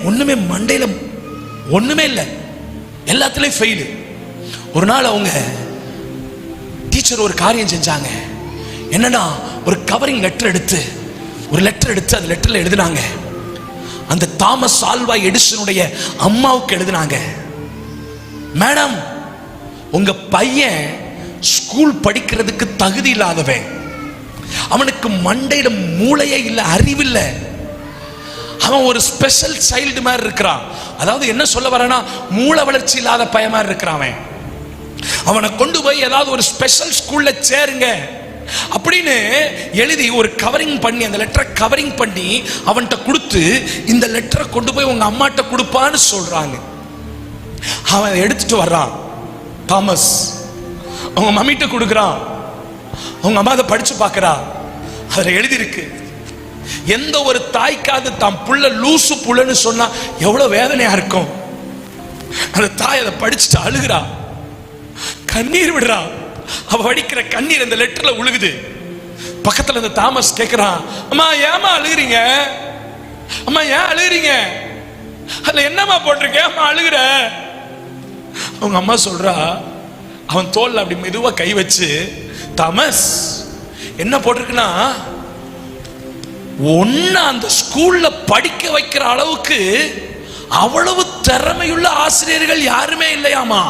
S1: ஒண்ணுமே மண்டையில ஒண்ணுமே இல்லை, எல்லாத்துலயும் ஃபெயிலு. ஒரு நாள் அவங்க டீச்சர் ஒரு காரியம் செஞ்சாங்க. என்னன்னா, ஒரு கவரிங் லெட்டர் எடுத்து அந்த லெட்டர்ல எழுதினாங்க. அந்த தாமஸ் ஆல்வா எடிசனுடைய அம்மாவுக்கு எழுதினாங்க, மேடம், உங்க பையன் ஸ்கூல் படிக்கிறதுக்கு தகுதி இல்லாதவன், அவனுக்கு மண்டையில மூளையே இல்லை, அறிவில்லை, அவன் ஒரு ஸ்பெஷல் சைல்டு மாதிரி இருக்கிறான். அதாவது என்ன சொல்ல வரேன்னா, மூளை வளர்ச்சி இல்லாத பையன் மாதிரி இருக்கிறான். அவனை கொண்டு போய் ஏதாவது ஒரு ஸ்பெஷல் ஸ்கூல்ல சேருங்க அப்படின்னு எழுதி ஒரு கவரிங் பண்ணி, அந்த லெட்டரை கவரிங் பண்ணி அவன்கிட்ட கொடுத்து, இந்த லெட்டரை கொண்டு போய் உங்க அம்மாட்ட கொடுப்பான்னு சொல்றாங்க. அவன் எடுத்துட்டு வர்றான். தாமஸ் அவங்க மம்மிட்ட கொடுக்குறான். அவங்க அம்மா அதை படிச்சு பார்க்கறா. அதில் எழுதி இருக்கு, எந்த ஒரு தாய்க்காவது தாம் புள்ள லூசு புள்ளன்னு சொன்னா எவ்வளவு வேதனையா இருக்கும். அந்த தாய் அதை படிச்சுட்டு அழுகிறா, கண்ணீர் விடுறா. அவ வடிக்கிற கண்ணீர் அந்த லெட்டர்ல உழுகுது. பக்கத்துல அந்த தாமஸ் கேட்கிறான், அம்மா ஏமா அழுகிறீங்க, அம்மா ஏன் அழுகிறீங்க, அதுல என்னம்மா போட்டிருக்க, அம்மா அழுகிற. அவங்க அம்மா சொல்றா, அவன் தோல்ல அப்படி மெதுவா கை வச்சு, தாமஸ் என்ன போட்டிருக்குன்னா, ஒன்னு அந்த ஸ்கூல்ல படிக்க வைக்கிற அளவுக்கு அவ்வளவு திறமையுள்ள ஆசிரியர்கள் யாருமே இல்லையாமா,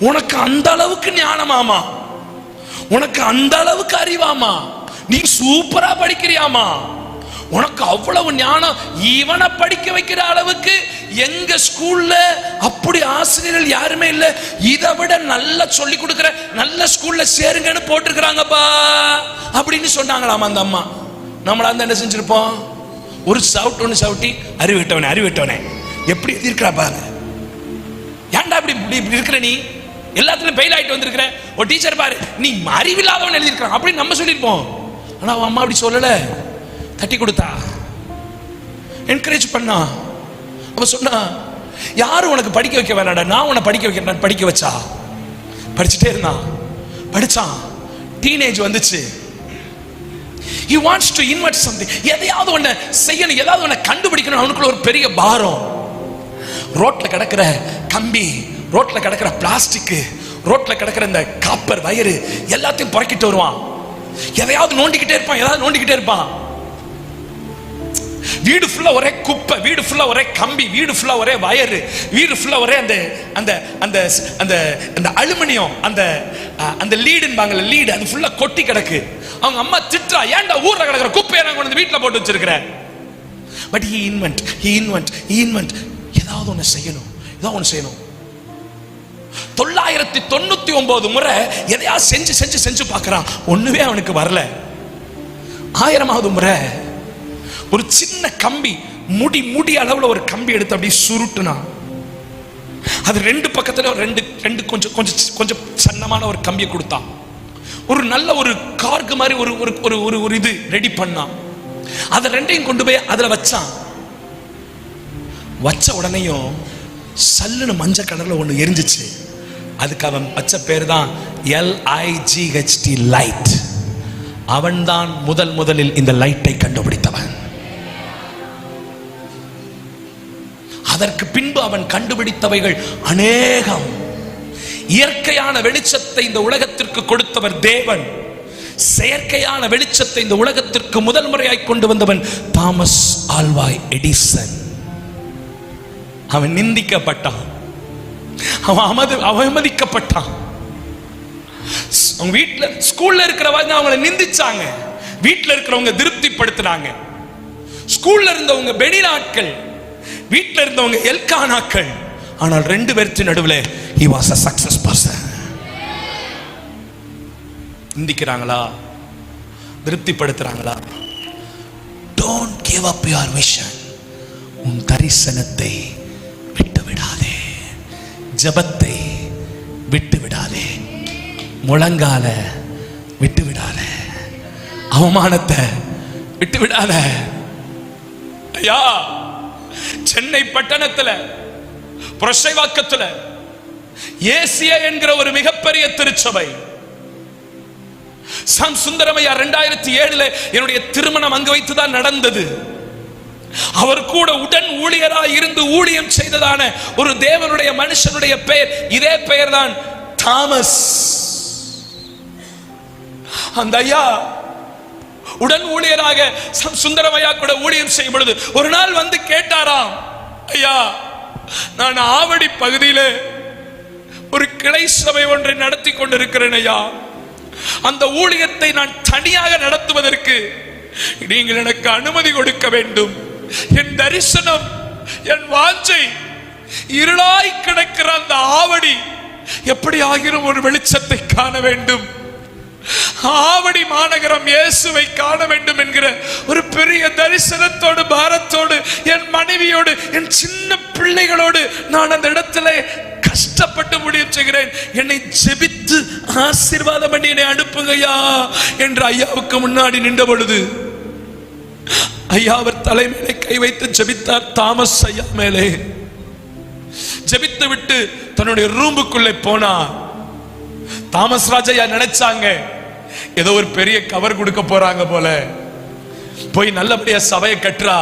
S1: உனக்கு அந்த அளவுக்கு ஞானமாமா, உனக்கு அந்த அளவுக்கு அறிவாமா, நீ சூப்பரா படிக்கிறியாமா, உனக்கு அவ்வளவு ஞானம், இவனை படிக்க வைக்கிற அளவுக்கு எங்க ஸ்கூல்ல அப்படி ஆசிரியர்கள் யாருமே இல்லை, இதை விட நல்லா சொல்லி கொடுக்கிற நல்ல ஸ்கூல்ல சேருங்கன்னு போட்டிருக்கிறாங்கப்பா அப்படின்னு சொன்னாங்களாம் அந்த அம்மா. நம்மளா அந்த என்ன செஞ்சிருப்போம், ஒரு சவுட் ஒன்று சவுட்டி, அறிவிட்டவனே எப்படி இருக்கிறா பாருங்க, ஏன்டா இப்படி இருக்கிற, நீ எல்லாத்துலயும் ஃபெயில் ஆயிட்டு வந்திருக்கிற, ஒரு டீச்சர் பாரு நீ அறிவில்லாதவன் எழுதியிருக்கிறான் அப்படின்னு நம்ம சொல்லியிருப்போம். ஆனா அவன் அம்மா அப்படி சொல்லல, தட்டி கொடுத்தா, என்கரேஜ் பண்ணா. அவ சொன்னா, யாரும் உனக்கு படிக்க வைக்க வேணாடா, நான் உன்னை படிக்க வைக்கிறேன். படிக்க வச்சா, படிச்சுட்டே இருந்தான், படிச்சான். டீனேஜ் வந்துச்சு. He wants to invent something. எதையாவது ஒண்ணு செய்யணும், ஏதாவது ஒண்ணு கண்டுபிடிக்கணும். அவனுக்குள்ள ஒரு பெரிய பாரம். ரோட்ல கிடக்கிற கம்பி, ரோட்ல கிடக்கிற பிளாஸ்டிக், ரோட்ல கிடக்கிற இந்த காப்பர் வயரு எல்லாத்தையும் புறக்கிட்டு வருவான். எதையாவது நோண்டிக்கிட்டே இருப்பான். வீடு ஃபுல்லா ஒரே குப்பை, வீடு ஃபுல்லா ஒரே கம்பி, வீடு ஃபுல்லா ஒரே வயரு, வீடு ஃபுல்லா ஒரே அந்த அந்த அந்த அந்த அந்த அலுமினியம், அந்த அந்த லீடுன்பாங்கல்ல, லீடு, அது ஃபுல்லா கொட்டி கிடக்கு. அவங்க அம்மா திட்டுறா, ஏன்டா ஊர்ல கிடக்கிற குப்பையை நான் கொண்டு வீட்டுல போட்டு வச்சிருக்கிறேன். பட் he invent ஏதாவது ஒண்ணு செய்யணும். 999 முறை எதையாவது செஞ்சு பார்க்கறான், ஒண்ணுமே அவனுக்கு வரல. 1000வது முறை ஒரு சின்ன கம்பி, முடி அளவுல ஒரு கம்பி எடுத்து அப்படி சுருட்டுனா, அது 2 பக்கத்துல ரெண்டு கொஞ்சம் சன்னமான ஒரு கம்பியை கொடுத்தான். ஒரு நல்ல ஒரு கார்கு மாதிரி ஒரு இது ரெடி பண்ணான். அதை 2ஐயும் கொண்டு போய் அதுல வச்சான். வச்ச உடனேயும் சல்லுன்னு மஞ்சள் கலர்ல ஒண்ணு எரிஞ்சிச்சு. அதுக்கு அவன் வச்ச பேர் தான் LIGHT, லைட். அவன் தான் முதலில் இந்த லைட்டை கண்டுபிடித்தவன். அதற்கு பின்பு அவன் கண்டுபிடித்தவைகள் அநேகம். இயற்கையான வெளிச்சத்தை இந்த உலகத்திற்கு கொடுத்தவர் தேவன். செயற்கையான வெளிச்சத்தை இந்த உலகத்திற்கு முதல் முறையாய் கொண்டு வந்தவன் தாமஸ் ஆல்வா எடிசன். அவன் நிந்திக்கப்பட்டான், அவன் அவமதிக்கப்பட்டான். அவங்க வீட்டுல ஸ்கூல்ல இருக்கிறவங்க அவங்களை நிந்திச்சாங்க, வீட்டுல இருக்கிறவங்க திருப்திப்படுத்தினாங்க. ஸ்கூல்ல இருந்தவங்க பெனினாட்கள், வீட்டுல இருந்தவங்க எல்கானாக்கள், ஆனால் 2 பேருக்கு நடுவில் he was a success person. சிந்திக்கிறாங்களா? திருப்திப்படுத்துறாங்களா? Don't give up your vision. உன் தரிசனத்தை விட்டு விடாதே, ஜெபத்தை விட்டு விடாதே, முழங்கால விட்டு விடாதே, அவமானத்தை விட்டு விடாதே. ஐயா, சென்னை பட்டணத்துல புரசைவாக்கத்துல ஏசியா என்கிற ஒரு மிகப்பெரிய திருச்சபை. சாம் சுந்தரமையா 2007 என்னுடைய திருமணம் அங்கு வைத்துதான் நடந்தது. அவர் கூட உடன் ஊழியராய் இருந்து ஊழியம் செய்ததான ஒரு தேவனுடைய மனுஷனுடைய பெயர், இதே பெயர் தான் தாமஸ். அந்த ஐயா உடன் ஊழியராக சுந்தரமையா கூட ஊழியம் செய்யும் பொழுது ஒரு நாள் வந்து கேட்டாராம், ஐயா, நான் ஆவடி பகுதியில ஒரு கிளை சபை ஒன்றை நடத்தி கொண்டிருக்கிறேன் ஐயா. அந்த ஊழியத்தை நான் தனியாக நடத்துவதற்கு நீங்கள் எனக்கு அனுமதி கொடுக்க வேண்டும். என் தரிசனம், என் வாஞ்சை, இருளாய் கிடக்கிற அந்த ஆவடி எப்படி ஆகிரும் ஒரு வெளிச்சத்தை காண வேண்டும். ஆவடி மாநகரம் இயேசுவை காண வேண்டும் என்கிற ஒரு பெரிய தரிசனத்தோடு பாரத்தோடு என் மனைவியோடு என் சின்ன பிள்ளைகளோடு நான் அந்த இடத்துல கஷ்டப்பட்டு முடிவு செய்கிறேன். என்னை ஜெபித்து ஆசீர்வாதம் பண்ணி என்னை அனுப்புங்கய்யா என்று ஐயாவுக்கு முன்னாடி நின்ற பொழுது ஐயா அவர் தலைமையிலே கை வைத்து ஜெபித்தார். தாமஸ் ஐயா மேலே ஜெபித்து விட்டு தன்னுடைய ரூமுக்குள்ளே போனார். தாமஸ் ராஜையா நினைச்சாங்க ஏதோ ஒரு பெரிய கவர் கொடுக்க போறாங்க போல, போய் நல்லபடியா சபையை கட்டுறா,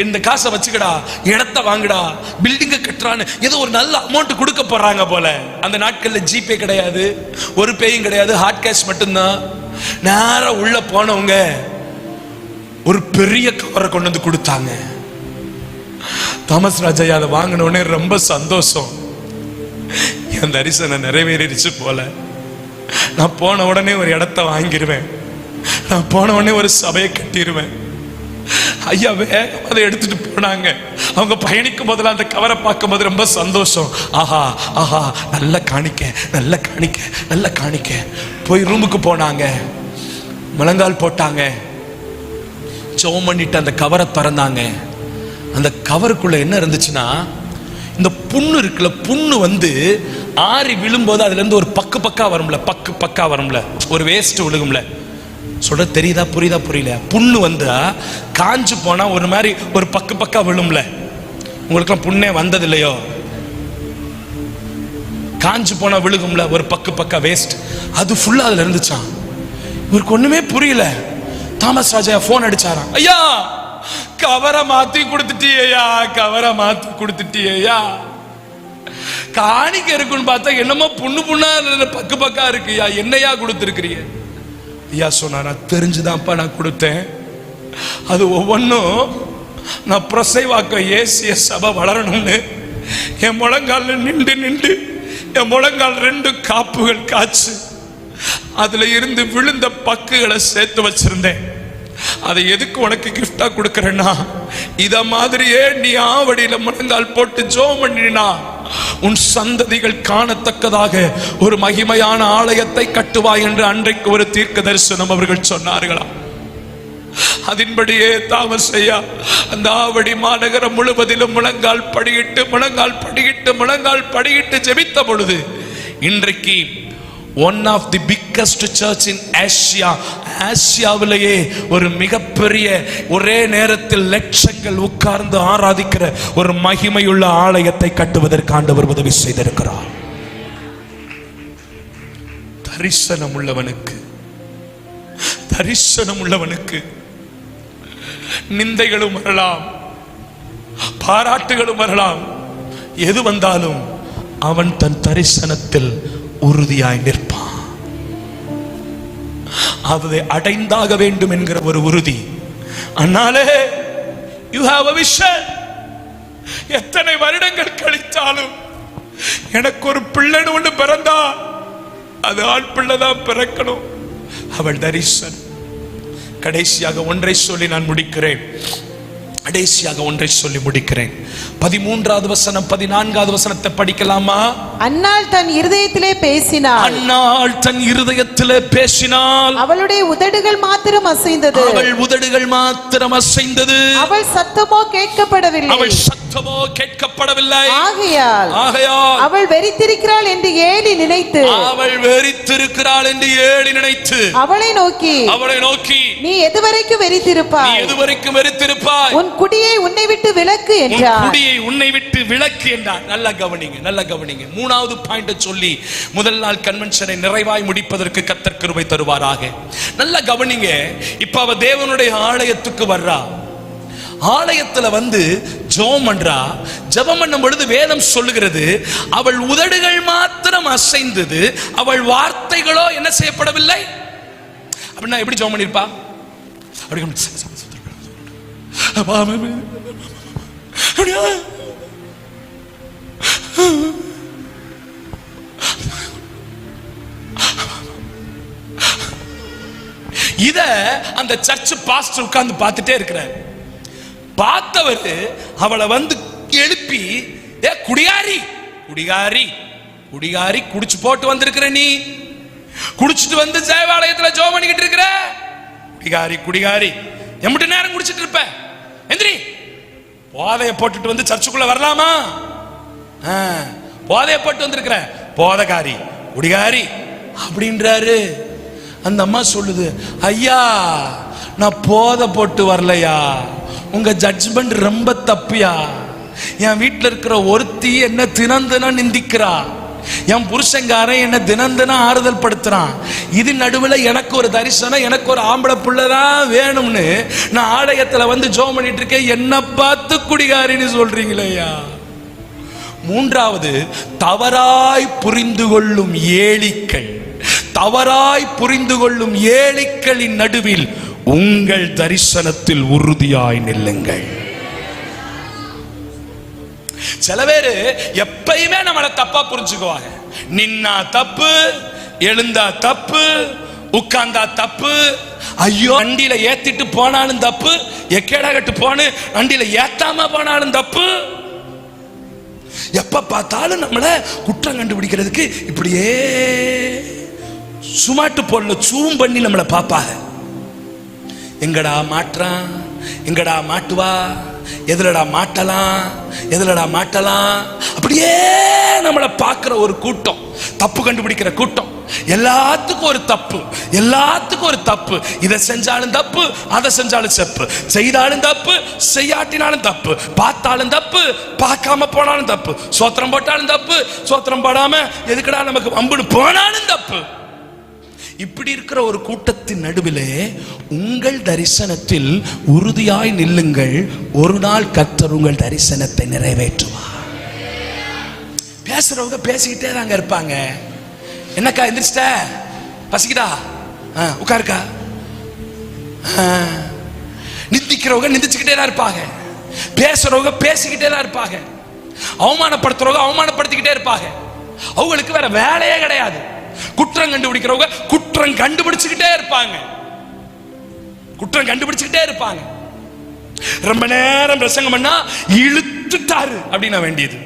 S1: இந்த காசை வச்சுக்கடா, இடத்தை வாங்குடா, பில்டிங்க கட்டுறான்னு ஏதோ ஒரு நல்ல அமௌண்ட் கொடுக்க போறாங்க போல. அந்த நாட்கள்ல ஜிபே கிடையாது, ஒரு பேயும் கிடையாது, ஹார்ட் கேஷ் மட்டும்தான். நேரா உள்ள போனவங்க ஒரு பெரிய கவரை கொண்டு வந்து கொடுத்தாங்க. தாமஸ் ராஜையா அதை வாங்கின உடனே ரொம்ப சந்தோஷம், என் தரிசனம் நிறைவேறிடுச்சு போல, நான் போன உடனே ஒரு இடத்தை வாங்கிடுவேன், நான் போன உடனே ஒரு சபையை கட்டிடுவேன். ஐயா வேகம் அதை எடுத்துட்டு போனாங்க. அவங்க பயணிக்கும் போதெல்லாம் அந்த கவரை பார்க்கும் போது ரொம்ப சந்தோஷம். ஆஹா ஆஹா, நல்ல காணிக்க, நல்ல காணிக்க, நல்ல காணிக்க. போய் ரூமுக்கு போனாங்க, முழங்கால் போட்டாங்க, ஜெபம் பண்ணிட்டு அந்த கவரை திறந்தாங்க. அந்த கவருக்குள்ள என்ன இருந்துச்சுன்னா, இந்த புண்ணு இருக்குல்ல, புண்ணு வந்து ஆறி விழும்போது அதுல இருந்து ஒரு பக்கா வரும்ல, பக்கா வரும்ல, ஒரு வேஸ்ட் விழுகும்ல. சொல்ற தெரியுதா, புரியுதா, புரியல? புண்ணு வந்து காஞ்சு போனா ஒரு மாதிரி ஒரு பக்கா விழும்ல. உங்களுக்குலாம் புண்ணே வந்தது இல்லையோ? காஞ்சு போனா விழுகும்ல, ஒரு பக்கா வேஸ்ட், அது ஃபுல்லா அதுல இருந்துச்சான். இவருக்கு ஒண்ணுமே புரியல. தாமஸ் ராஜா போன் அடிச்சாராம், ஐயா கவரை மாத்தி கொடுத்துட்டியா, கவரை மாத்தி கொடுத்துட்டியா, காணிக்க இருக்குன்னு பார்த்தா என்னமோ புண்ணா பக்கா இருக்குயா, என்னையா கொடுத்துருக்கிறீங்க? ஐயா சொன்னாரா, தெரிஞ்சுதான்ப்பா நான் கொடுத்தேன். அது ஒவ்வொன்றும் நான் பிரசைவாக்க ஏசிய சபை வளரணும்னு என் முழங்கால நின்று என் முழங்கால் 2 காப்புகள் காய்ச்சி அதுல இருந்து விழுந்த பக்குகளை சேர்த்து வச்சிருந்தேன். அதை எதுக்கு உனக்கு கிஃப்டா கொடுக்கறேன்னா, இத மாதிரியே நீ ஆவடியில முழங்கால் போட்டு ஜெபம் பண்ணினா உன் சந்ததிகள் காணத்தக்கதாக ஒரு மகிமையான ஆலயத்தை கட்டுவாய் என்று அன்றைக்கு ஒரு தீர்க்க தரிசனம் அவர்கள் சொன்னார்களாம். அதன்படியே தாமஸ் ஐயா அந்த ஆவடி மாநகரம் முழுவதிலும் முழங்கால் படியிட்டு ஜெபித்த பொழுது இன்றைக்கு one of the biggest church in Asia, ஆசியாவிலேயே ஒரு மிகப்பெரிய, ஒரே நேரத்தில் லட்சங்கள் உட்கார்ந்து ஆராதிக்கிற ஒரு மகிமையுள்ள ஆலயத்தை கட்டுவதற்கு ஆண்டவர் உதவி செய்திருக்கிறார். தரிசனம் உள்ளவனுக்கு நிந்தைகளும் வரலாம், பாராட்டுகளும் வரலாம், எது வந்தாலும் அவன் தன் தரிசனத்தில் உறுதியாய் நிற்பான். அதை அடைந்தாக வேண்டும் என்கிற ஒரு உறுதி. அண்ணாலே you have a vision. எத்தனை வருடங்கள் கழித்தாலும் எனக்கு ஒரு பிள்ளை ஒன்று பிறந்தா அது ஆண் பிள்ளைதான் பிறக்கணும். அவள் தரிசனம். கடைசியாக ஒன்றை சொல்லி நான் முடிக்கிறேன். கடைசியாக ஒன்றை சொல்லி முடிக்கிறேன். 13வது வசனம் 14வது வசனத்தை படிக்கலாமா?
S2: அன்னாள் தன் இருதயத்திலே பேசினாள்.
S1: அன்னாள் தன் இருதயத்திலே பேசினாள்.
S2: அவளுடைய உதடுகள் மாத்திரம் அசைந்தது.
S1: அவள் உதடுகள் மாத்திரம் அசைந்தது.
S2: அவள் சத்தமோ கேட்கப்படவில்லை.
S1: அவள் சத்தமோ கேட்கப்படவில்லை.
S2: ஆகையால் அவள் வெறித்திருக்கிறாள் என்று ஏலி நினைத்து அவளை நோக்கி நீ எதுவரைக்கும் வெறித்திருப்பாய்? உன் குடியை உன்னை விட்டு விலக்கு என்றார்.
S1: நல்ல கவனிங்க. 3வது பாயிண்ட் சொல்லி முதல் நாள் கன்வென்ஷனை நிறைவாய் முடிப்பதற்கு கர்த்தர் கிருபை தருவாராக. நல்ல கவனிங்க. இப்ப அவ தேவனுடைய ஆலயத்துக்கு வர்றா. ஆலயத்துல வந்து ஜெபம் பண்றா. ஜெபம் பண்ணும் பொழுது வேதம் சொல்லுகிறது, அவள் உதடுகள் மாத்திரம் அசைந்தது, அவள் வார்த்தைகளோ என்ன செய்யப்படவில்லை. அப்படின்னா எப்படி ஜெபம் பண்ணிருப்பா? இத அந்த சர்ச் பாஸ்டர் உட்கார்ந்து பார்த்துட்டே இருக்கிறார். பார்த்தவர் அவளை வந்து எழுப்பி, குடிகாரி குடிகாரி குடிகாரி குடிச்சு போட்டு வந்திருக்கிற, நீ குடிச்சிட்டு வந்து தேவாலயத்துல ஜெபம் பண்ணிக்கிட்டு இருக்கிற, குடிகாரி குடிகாரி எம்பிட்டு நேரம் குடிச்சிட்டு இருப்ப? எந்திரி. போதைய போட்டுட்டு வந்து சர்ச்சுக்குள்ள வரலாமா? போதைய போட்டு வந்திருக்கிற போதகாரி குடிகாரி அப்படின்றாரு. அந்த அம்மா சொல்லுது, ஐயா நான் போதை போட்டு வரலையா, உங்க ஜட்ஜ்மெண்ட் ரொம்ப தப்பியா. என் வீட்டில் இருக்கிற ஒருத்தி என்ன தினந்தினம் நிந்திக்கிறா, என் புருஷங்காரன் என்ன தினந்தினம் ஆறுதல் படுத்துறான். இது நடுவில் எனக்கு ஒரு தரிசனம், எனக்கு ஒரு ஆம்பளை பிள்ளைதான் வேணும்னு நான் ஆலயத்துல வந்து ஜெபம் பண்ணிட்டு இருக்கேன், என்ன பார்த்து குடிகாரின்னு சொல்றீங்களேயா. 3வது, தவறாய் புரிந்து கொள்ளும் ஏளிக்கள். தவறாய் புரிந்து கொள்ளும் ஏளிக்களின் நடுவில் உங்கள் தரிசனத்தில் உறுதியாய் நில்லுங்கள். சில பேரு எப்பயுமே நம்மளை தப்பா புரிஞ்சுக்குவாங்க. நின்னா தப்பு, எழுந்தா தப்பு, உட்கார்ந்தா தப்பு, ஐயோ வண்டியில ஏத்திட்டு போனாலும் தப்பு, எக்கேடா கட்டு போன வண்டியில ஏத்தாம போனாலும் தப்பு. எப்ப பார்த்தாலும் நம்மள குற்றம் கண்டுபிடிக்கிறதுக்கு இப்படியே சுமாட்டு போடல சூம் பண்ணி நம்மளை பாப்பாங்க. எங்கடா மாற்றான், எங்கடா மாட்டுவா, எதுலடா மாட்டலாம், எதுலடா மாட்டலாம், அப்படியே நம்மளை பார்க்கிற ஒரு கூட்டம், தப்பு கண்டுபிடிக்கிற கூட்டம். எல்லாத்துக்கும் ஒரு தப்பு, எல்லாத்துக்கும் ஒரு தப்பு. இதை செஞ்சாலும் தப்பு, அதை செஞ்சாலும் தப்பு, செய்தாலும் தப்பு, செய்யாட்டினாலும் தப்பு, பார்த்தாலும் தப்பு, பார்க்காம போனாலும் தப்பு, சோத்திரம் போட்டாலும் தப்பு, சோத்திரம் போடாம எதுக்கடா நமக்கு வம்புன்னு போனாலும் தப்பு. இப்படி இருக்கிற ஒரு கூட்டத்தின் நடுவிலே உங்கள் தரிசனத்தில் உறுதியாய் நில்லுங்கள். ஒரு நாள் கர்த்தர் உங்கள் தரிசனத்தை நிறைவேற்றுவார். பேசுறவங்க பேசிக்கிட்டே தாங்க இருப்பாங்க. என்னக்கா எந்திரிச்சிட்ட, பசிக்குதா, உட்காருக்கா. நிந்திக்கிறவங்க நிந்திச்சுக்கிட்டே தான் இருப்பாங்க, பேசுறவங்க பேசிக்கிட்டே தான் இருப்பாங்க, அவமானப்படுத்துறவங்க அவமானப்படுத்திக்கிட்டே இருப்பாங்க. அவங்களுக்கு வேற வேலையே கிடையாது. குற்றம் கண்டுபிடிக்கிறவங்க குற்றம் கண்டுபிடிச்சுக்கிட்டே இருப்பாங்க, குற்றம் கண்டுபிடிச்சுக்கிட்டே இருப்பாங்க. ரொம்ப நேரம் பிரசங்கம் பண்ணா இழுத்துட்டாரு அப்படின்னா வேண்டியது.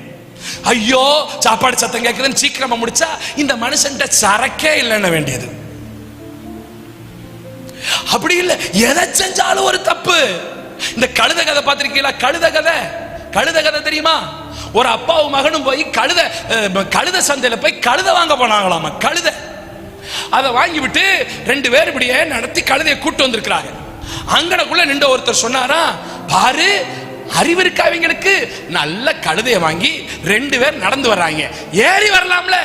S1: ஐயோ சாப்பாடு சத்தம் கேட்குதுன்னு சீக்கிரமா முடிச்சா இந்த மனுஷன்ட்ட சரக்கே இல்லைன்னு வேண்டியது. அப்படி இல்லை, எதை செஞ்சாலும் ஒரு தப்பு. இந்த கழுத கதை பார்த்திருக்கீங்களா? கழுத கதை, கழுத கதை தெரியுமா? ஒரு அப்பாவும் மகனும் போய் கழுத சந்தையில போய் கழுத வாங்க போனாங்களாமா. கழுத அதை வாங்கி விட்டு 2 பேர் இப்படியே நடத்தி கழுதையை கூட்டு வந்திருக்கிறாங்க. அங்கனக்குள்ள நின்ற ஒருத்தர் சொன்னாரா, பாரு அறிவு இருக்கா அவங்களுக்கு, நல்ல கழுதையை வாங்கி 2 பேர் நடந்து வர்றாங்க, ஏறி வரலாம்ல.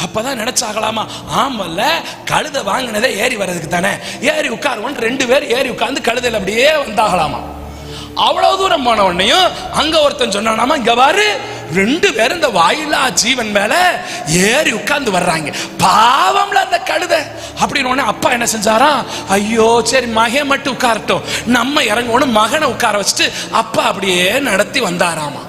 S1: அப்பதான் நினைச்சாகலாமா, ஆமல்ல கழுதை வாங்கினதே ஏறி வர்றதுக்கு தானே, ஏறி உட்காருவோம். 2 பேர் ஏறி உட்கார்ந்து கழுதையில அப்படியே வந்தாகலாமா. அவ்வளவு தூரம் போன உடனேயும் அங்க ஒருத்தன் சொன்னானாமா, இங்க பாரு 2 பேரும் இந்த வாயிலா ஜீவன் மேல ஏறி உட்கார்ந்து வர்றாங்க, பாவம்ல அந்த கழுதை அப்படின்னு. அப்பா என்ன செஞ்சாரா, ஐயோ சரி மகன் மட்டும் உட்காரட்டும், நம்ம இறங்கணும், மகனை உட்கார வச்சுட்டு அப்பா அப்படியே நடத்தி வந்தாராமா.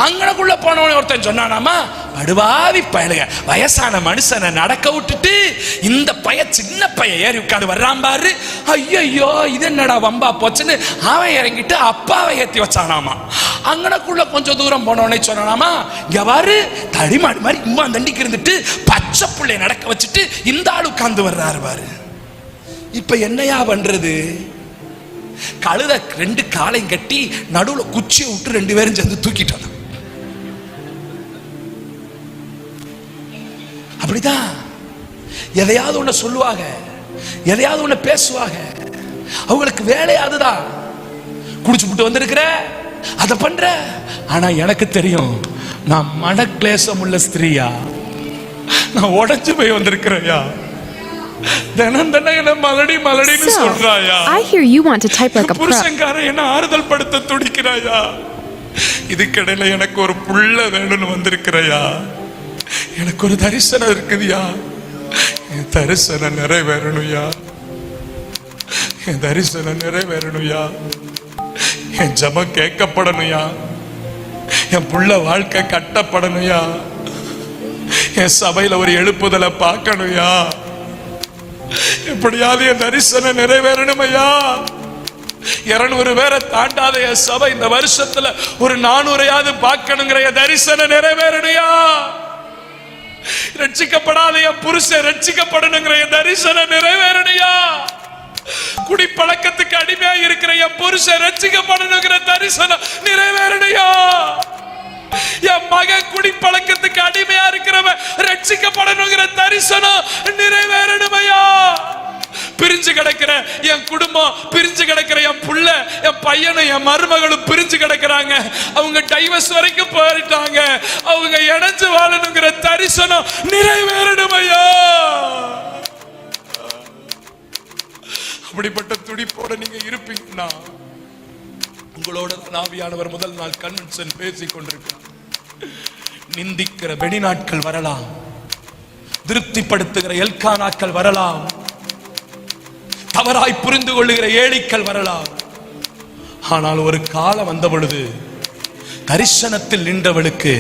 S1: அங்கனக்குள்ள போனவனே ஒருத்தன் சொன்னானாமா, படுவாவி பயலுக, வயசான மனுஷனை நடக்க விட்டுட்டு இந்த சின்ன பையன் ஏறி உட்காந்து வர்றான் பாரு, ஐயோ இது என்னடா வம்பா போச்சுன்னு அவன் இறங்கிட்டு அப்பாவை ஏத்தி வச்சானாமா. அங்கனக்குள்ள கொஞ்சம் தூரம் போனவனே சொன்னானாமா, இங்க பாரு தடிமாடு மாதிரி இம்மா தண்டிக்கு இருந்துட்டு பச்சை பிள்ளை நடக்க வச்சுட்டு இந்த ஆள் உட்கார்ந்து வர்றாரு பாரு. இப்ப என்னையா பண்றது? கழுத 2 காலையும் கட்டி நடுவுல குச்சியை விட்டு 2 பேரும் சேர்ந்து தூக்கிட்டாங்க. அப்படிதான் எதையாவது ஒண்ணு சொல்லுவாங்க, எதையாவது ஒண்ணு பேசுவாங்க. அவங்களுக்கு வேலையா அதுதான். குடிச்சு விட்டு வந்திருக்கிற, அதை பண்ற. ஆனா எனக்கு தெரியும், நான் மனக்லேசம் உள்ள ஸ்திரீயா, நான் உடைச்சு போய் வந்திருக்கிறேயா. தினம் என்ன மலடின்னு சொல்றாயா.
S4: I hear you want to type like a pro.
S1: புருஷன்காரன் என்ன ஆறுதல் படுத்த துடிக்கிறாயா. இதுக்கிடையில எனக்கு ஒரு புள்ள வேணும்னு வந்திருக்கிறையா. எனக்கு ஒரு தரிசனம் இருக்குதுயா. என் தரிசனம் நிறைவேறணுயா. என் தரிசனம் நிறைவேறணுயா. என் ஜெபம் கேட்கப்படணுயா. என் புள்ள வாழ்க்கை கட்டப்படணுயா. என் சபையில ஒரு எழுப்புதலை பார்க்கணுயா. எப்படியாவது என் தரிசனம் நிறைவேறணுமையா. 200 பேரை தாண்டாத என் சபை இந்த வருஷத்துல ஒரு 400 பார்க்கணுங்கிற என் தரிசனம் நிறைவேறணுயா. ரட்சிக்கப்படாத என் புருஷன் ரட்சிக்கப்படணுங்கிற என் தரிசனம் நிறைவேறணுயா. குடிப்பழக்கத்துக்கு அடிமையா இருக்கிற என் புருஷன் ரட்சிக்கப்படணுங்கிற தரிசனம் நிறைவேறணுயா. என் மகன் குடிப்பழக்கத்துக்கு அடிமையா இருக்கிறவன் ரட்சிக்கப்படணுங்கிற தரிசனம் நிறைவேறணுமையா. பிரிஞ்சு கிடக்கிற என் குடும்பம், பிரிஞ்சு கிடக்கிற என் புள்ள, என் பையனும் என் மருமகளும் பிரிஞ்சு கிடக்கிறாங்க. அவங்க டைவர்ஸ் வரைக்கும் போயிட்டாங்க. அவங்க இணைஞ்சு வாழணுங்கிற தரிசனம் நிறைவேறணுமையா. அப்படிப்பட்ட துடிப்போட நீங்க இருப்பீங்கன்னா உங்களோட ஆவியானவர் முதல் நாள் கன்வென்ஷன் பேசிக் கொண்டிருக்கிறார். நிந்திக்கிற வெளிநாட்கள் வரலாம், திருப்திப்படுத்துகிற எல்கானாக்கள் வரலாம், தவறாய் புரிந்து கொள்ளுகிற ஏளிக்கள் வரலாம். ஆனால் ஒரு காலம் வந்த பொழுது தரிசனத்தில் நின்றவளுக்கு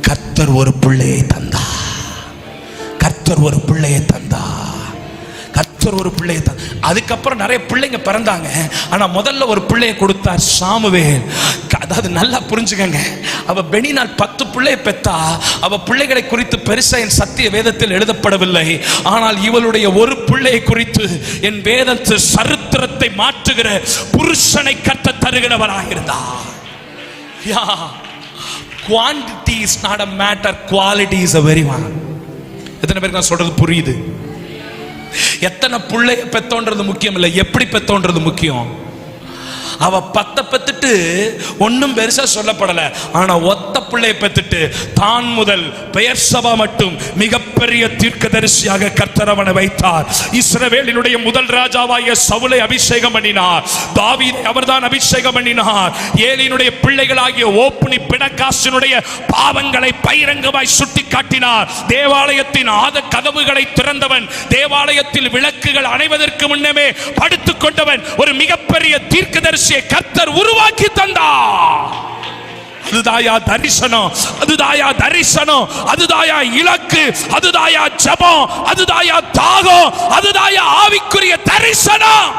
S1: கர்த்தர் ஒரு பிள்ளையை தந்தார். கர்த்தர் ஒரு பிள்ளையை தந்தார். கர்த்தர் ஒரு பிள்ளையை தான். அதுக்கப்புறம் நிறைய பிள்ளைங்க பிறந்தாங்க. ஆனா முதல்ல ஒரு பிள்ளையை கொடுத்தார், சாமுவேல். அதாவது நல்லா புரிஞ்சுக்கங்க, அவ பெனினால் 10 பிள்ளையை பெத்தா. அவ பிள்ளைகளை குறித்து பெருசா என் சத்திய வேதத்தில் எழுதப்படவில்லை. ஆனால் இவளுடைய ஒரு பிள்ளையை குறித்து என் வேதத்து சரித்திரத்தை மாற்றுகிற புருஷனை கற்று தருகிறவராக இருந்தார். Quantity is not a matter, quality is a very one. எத்தனை பேருக்கு நான் சொல்றது புரியுது? எத்தனை பிள்ளைய பெத்தோன்றது முக்கியம் இல்லை, எப்படி பெத்தோன்றது முக்கியம். அவ 10 பெத்துட்டு ஒன்னும் பெருசா சொல்லப்படல. ஆனா ஒத்த பிள்ளையை பெத்துட்டு தான் முதல் பெயர்சபா மட்டும் மிகப்பெரிய தீர்க்கதரிசியாக கர்த்தர் அவனை வைத்தார். இஸ்ரவேலினுடைய முதல் ராஜாவாகிய சவுலை அபிஷேகம் பண்ணினார். தாவீதை அவர்தான் அபிஷேகம் பண்ணினார். ஏலியினுடைய பிள்ளைகளாகிய ஓப்னி பினகாசினுடைய பாவங்களை பகிரங்கமாய் சுட்டி காட்டினார். தேவாலயத்தின் கதவுகளை திறந்தவன், தேவாலயத்தில் விளக்குகள் அணைவதற்கு முன்னமே படுத்துக் கொண்டவன், ஒரு மிகப்பெரிய தீர்க்கதரிசி கர்த்தர் உருவாக்கி தந்தார். அதுதாயா தரிசனம், அதுதாயா தரிசனம், அதுதாயா இலக்கு, அதுதாயா ஜெபம், அதுதாயா தாகம், அதுதாயா ஆவிக்குரிய தரிசனம்.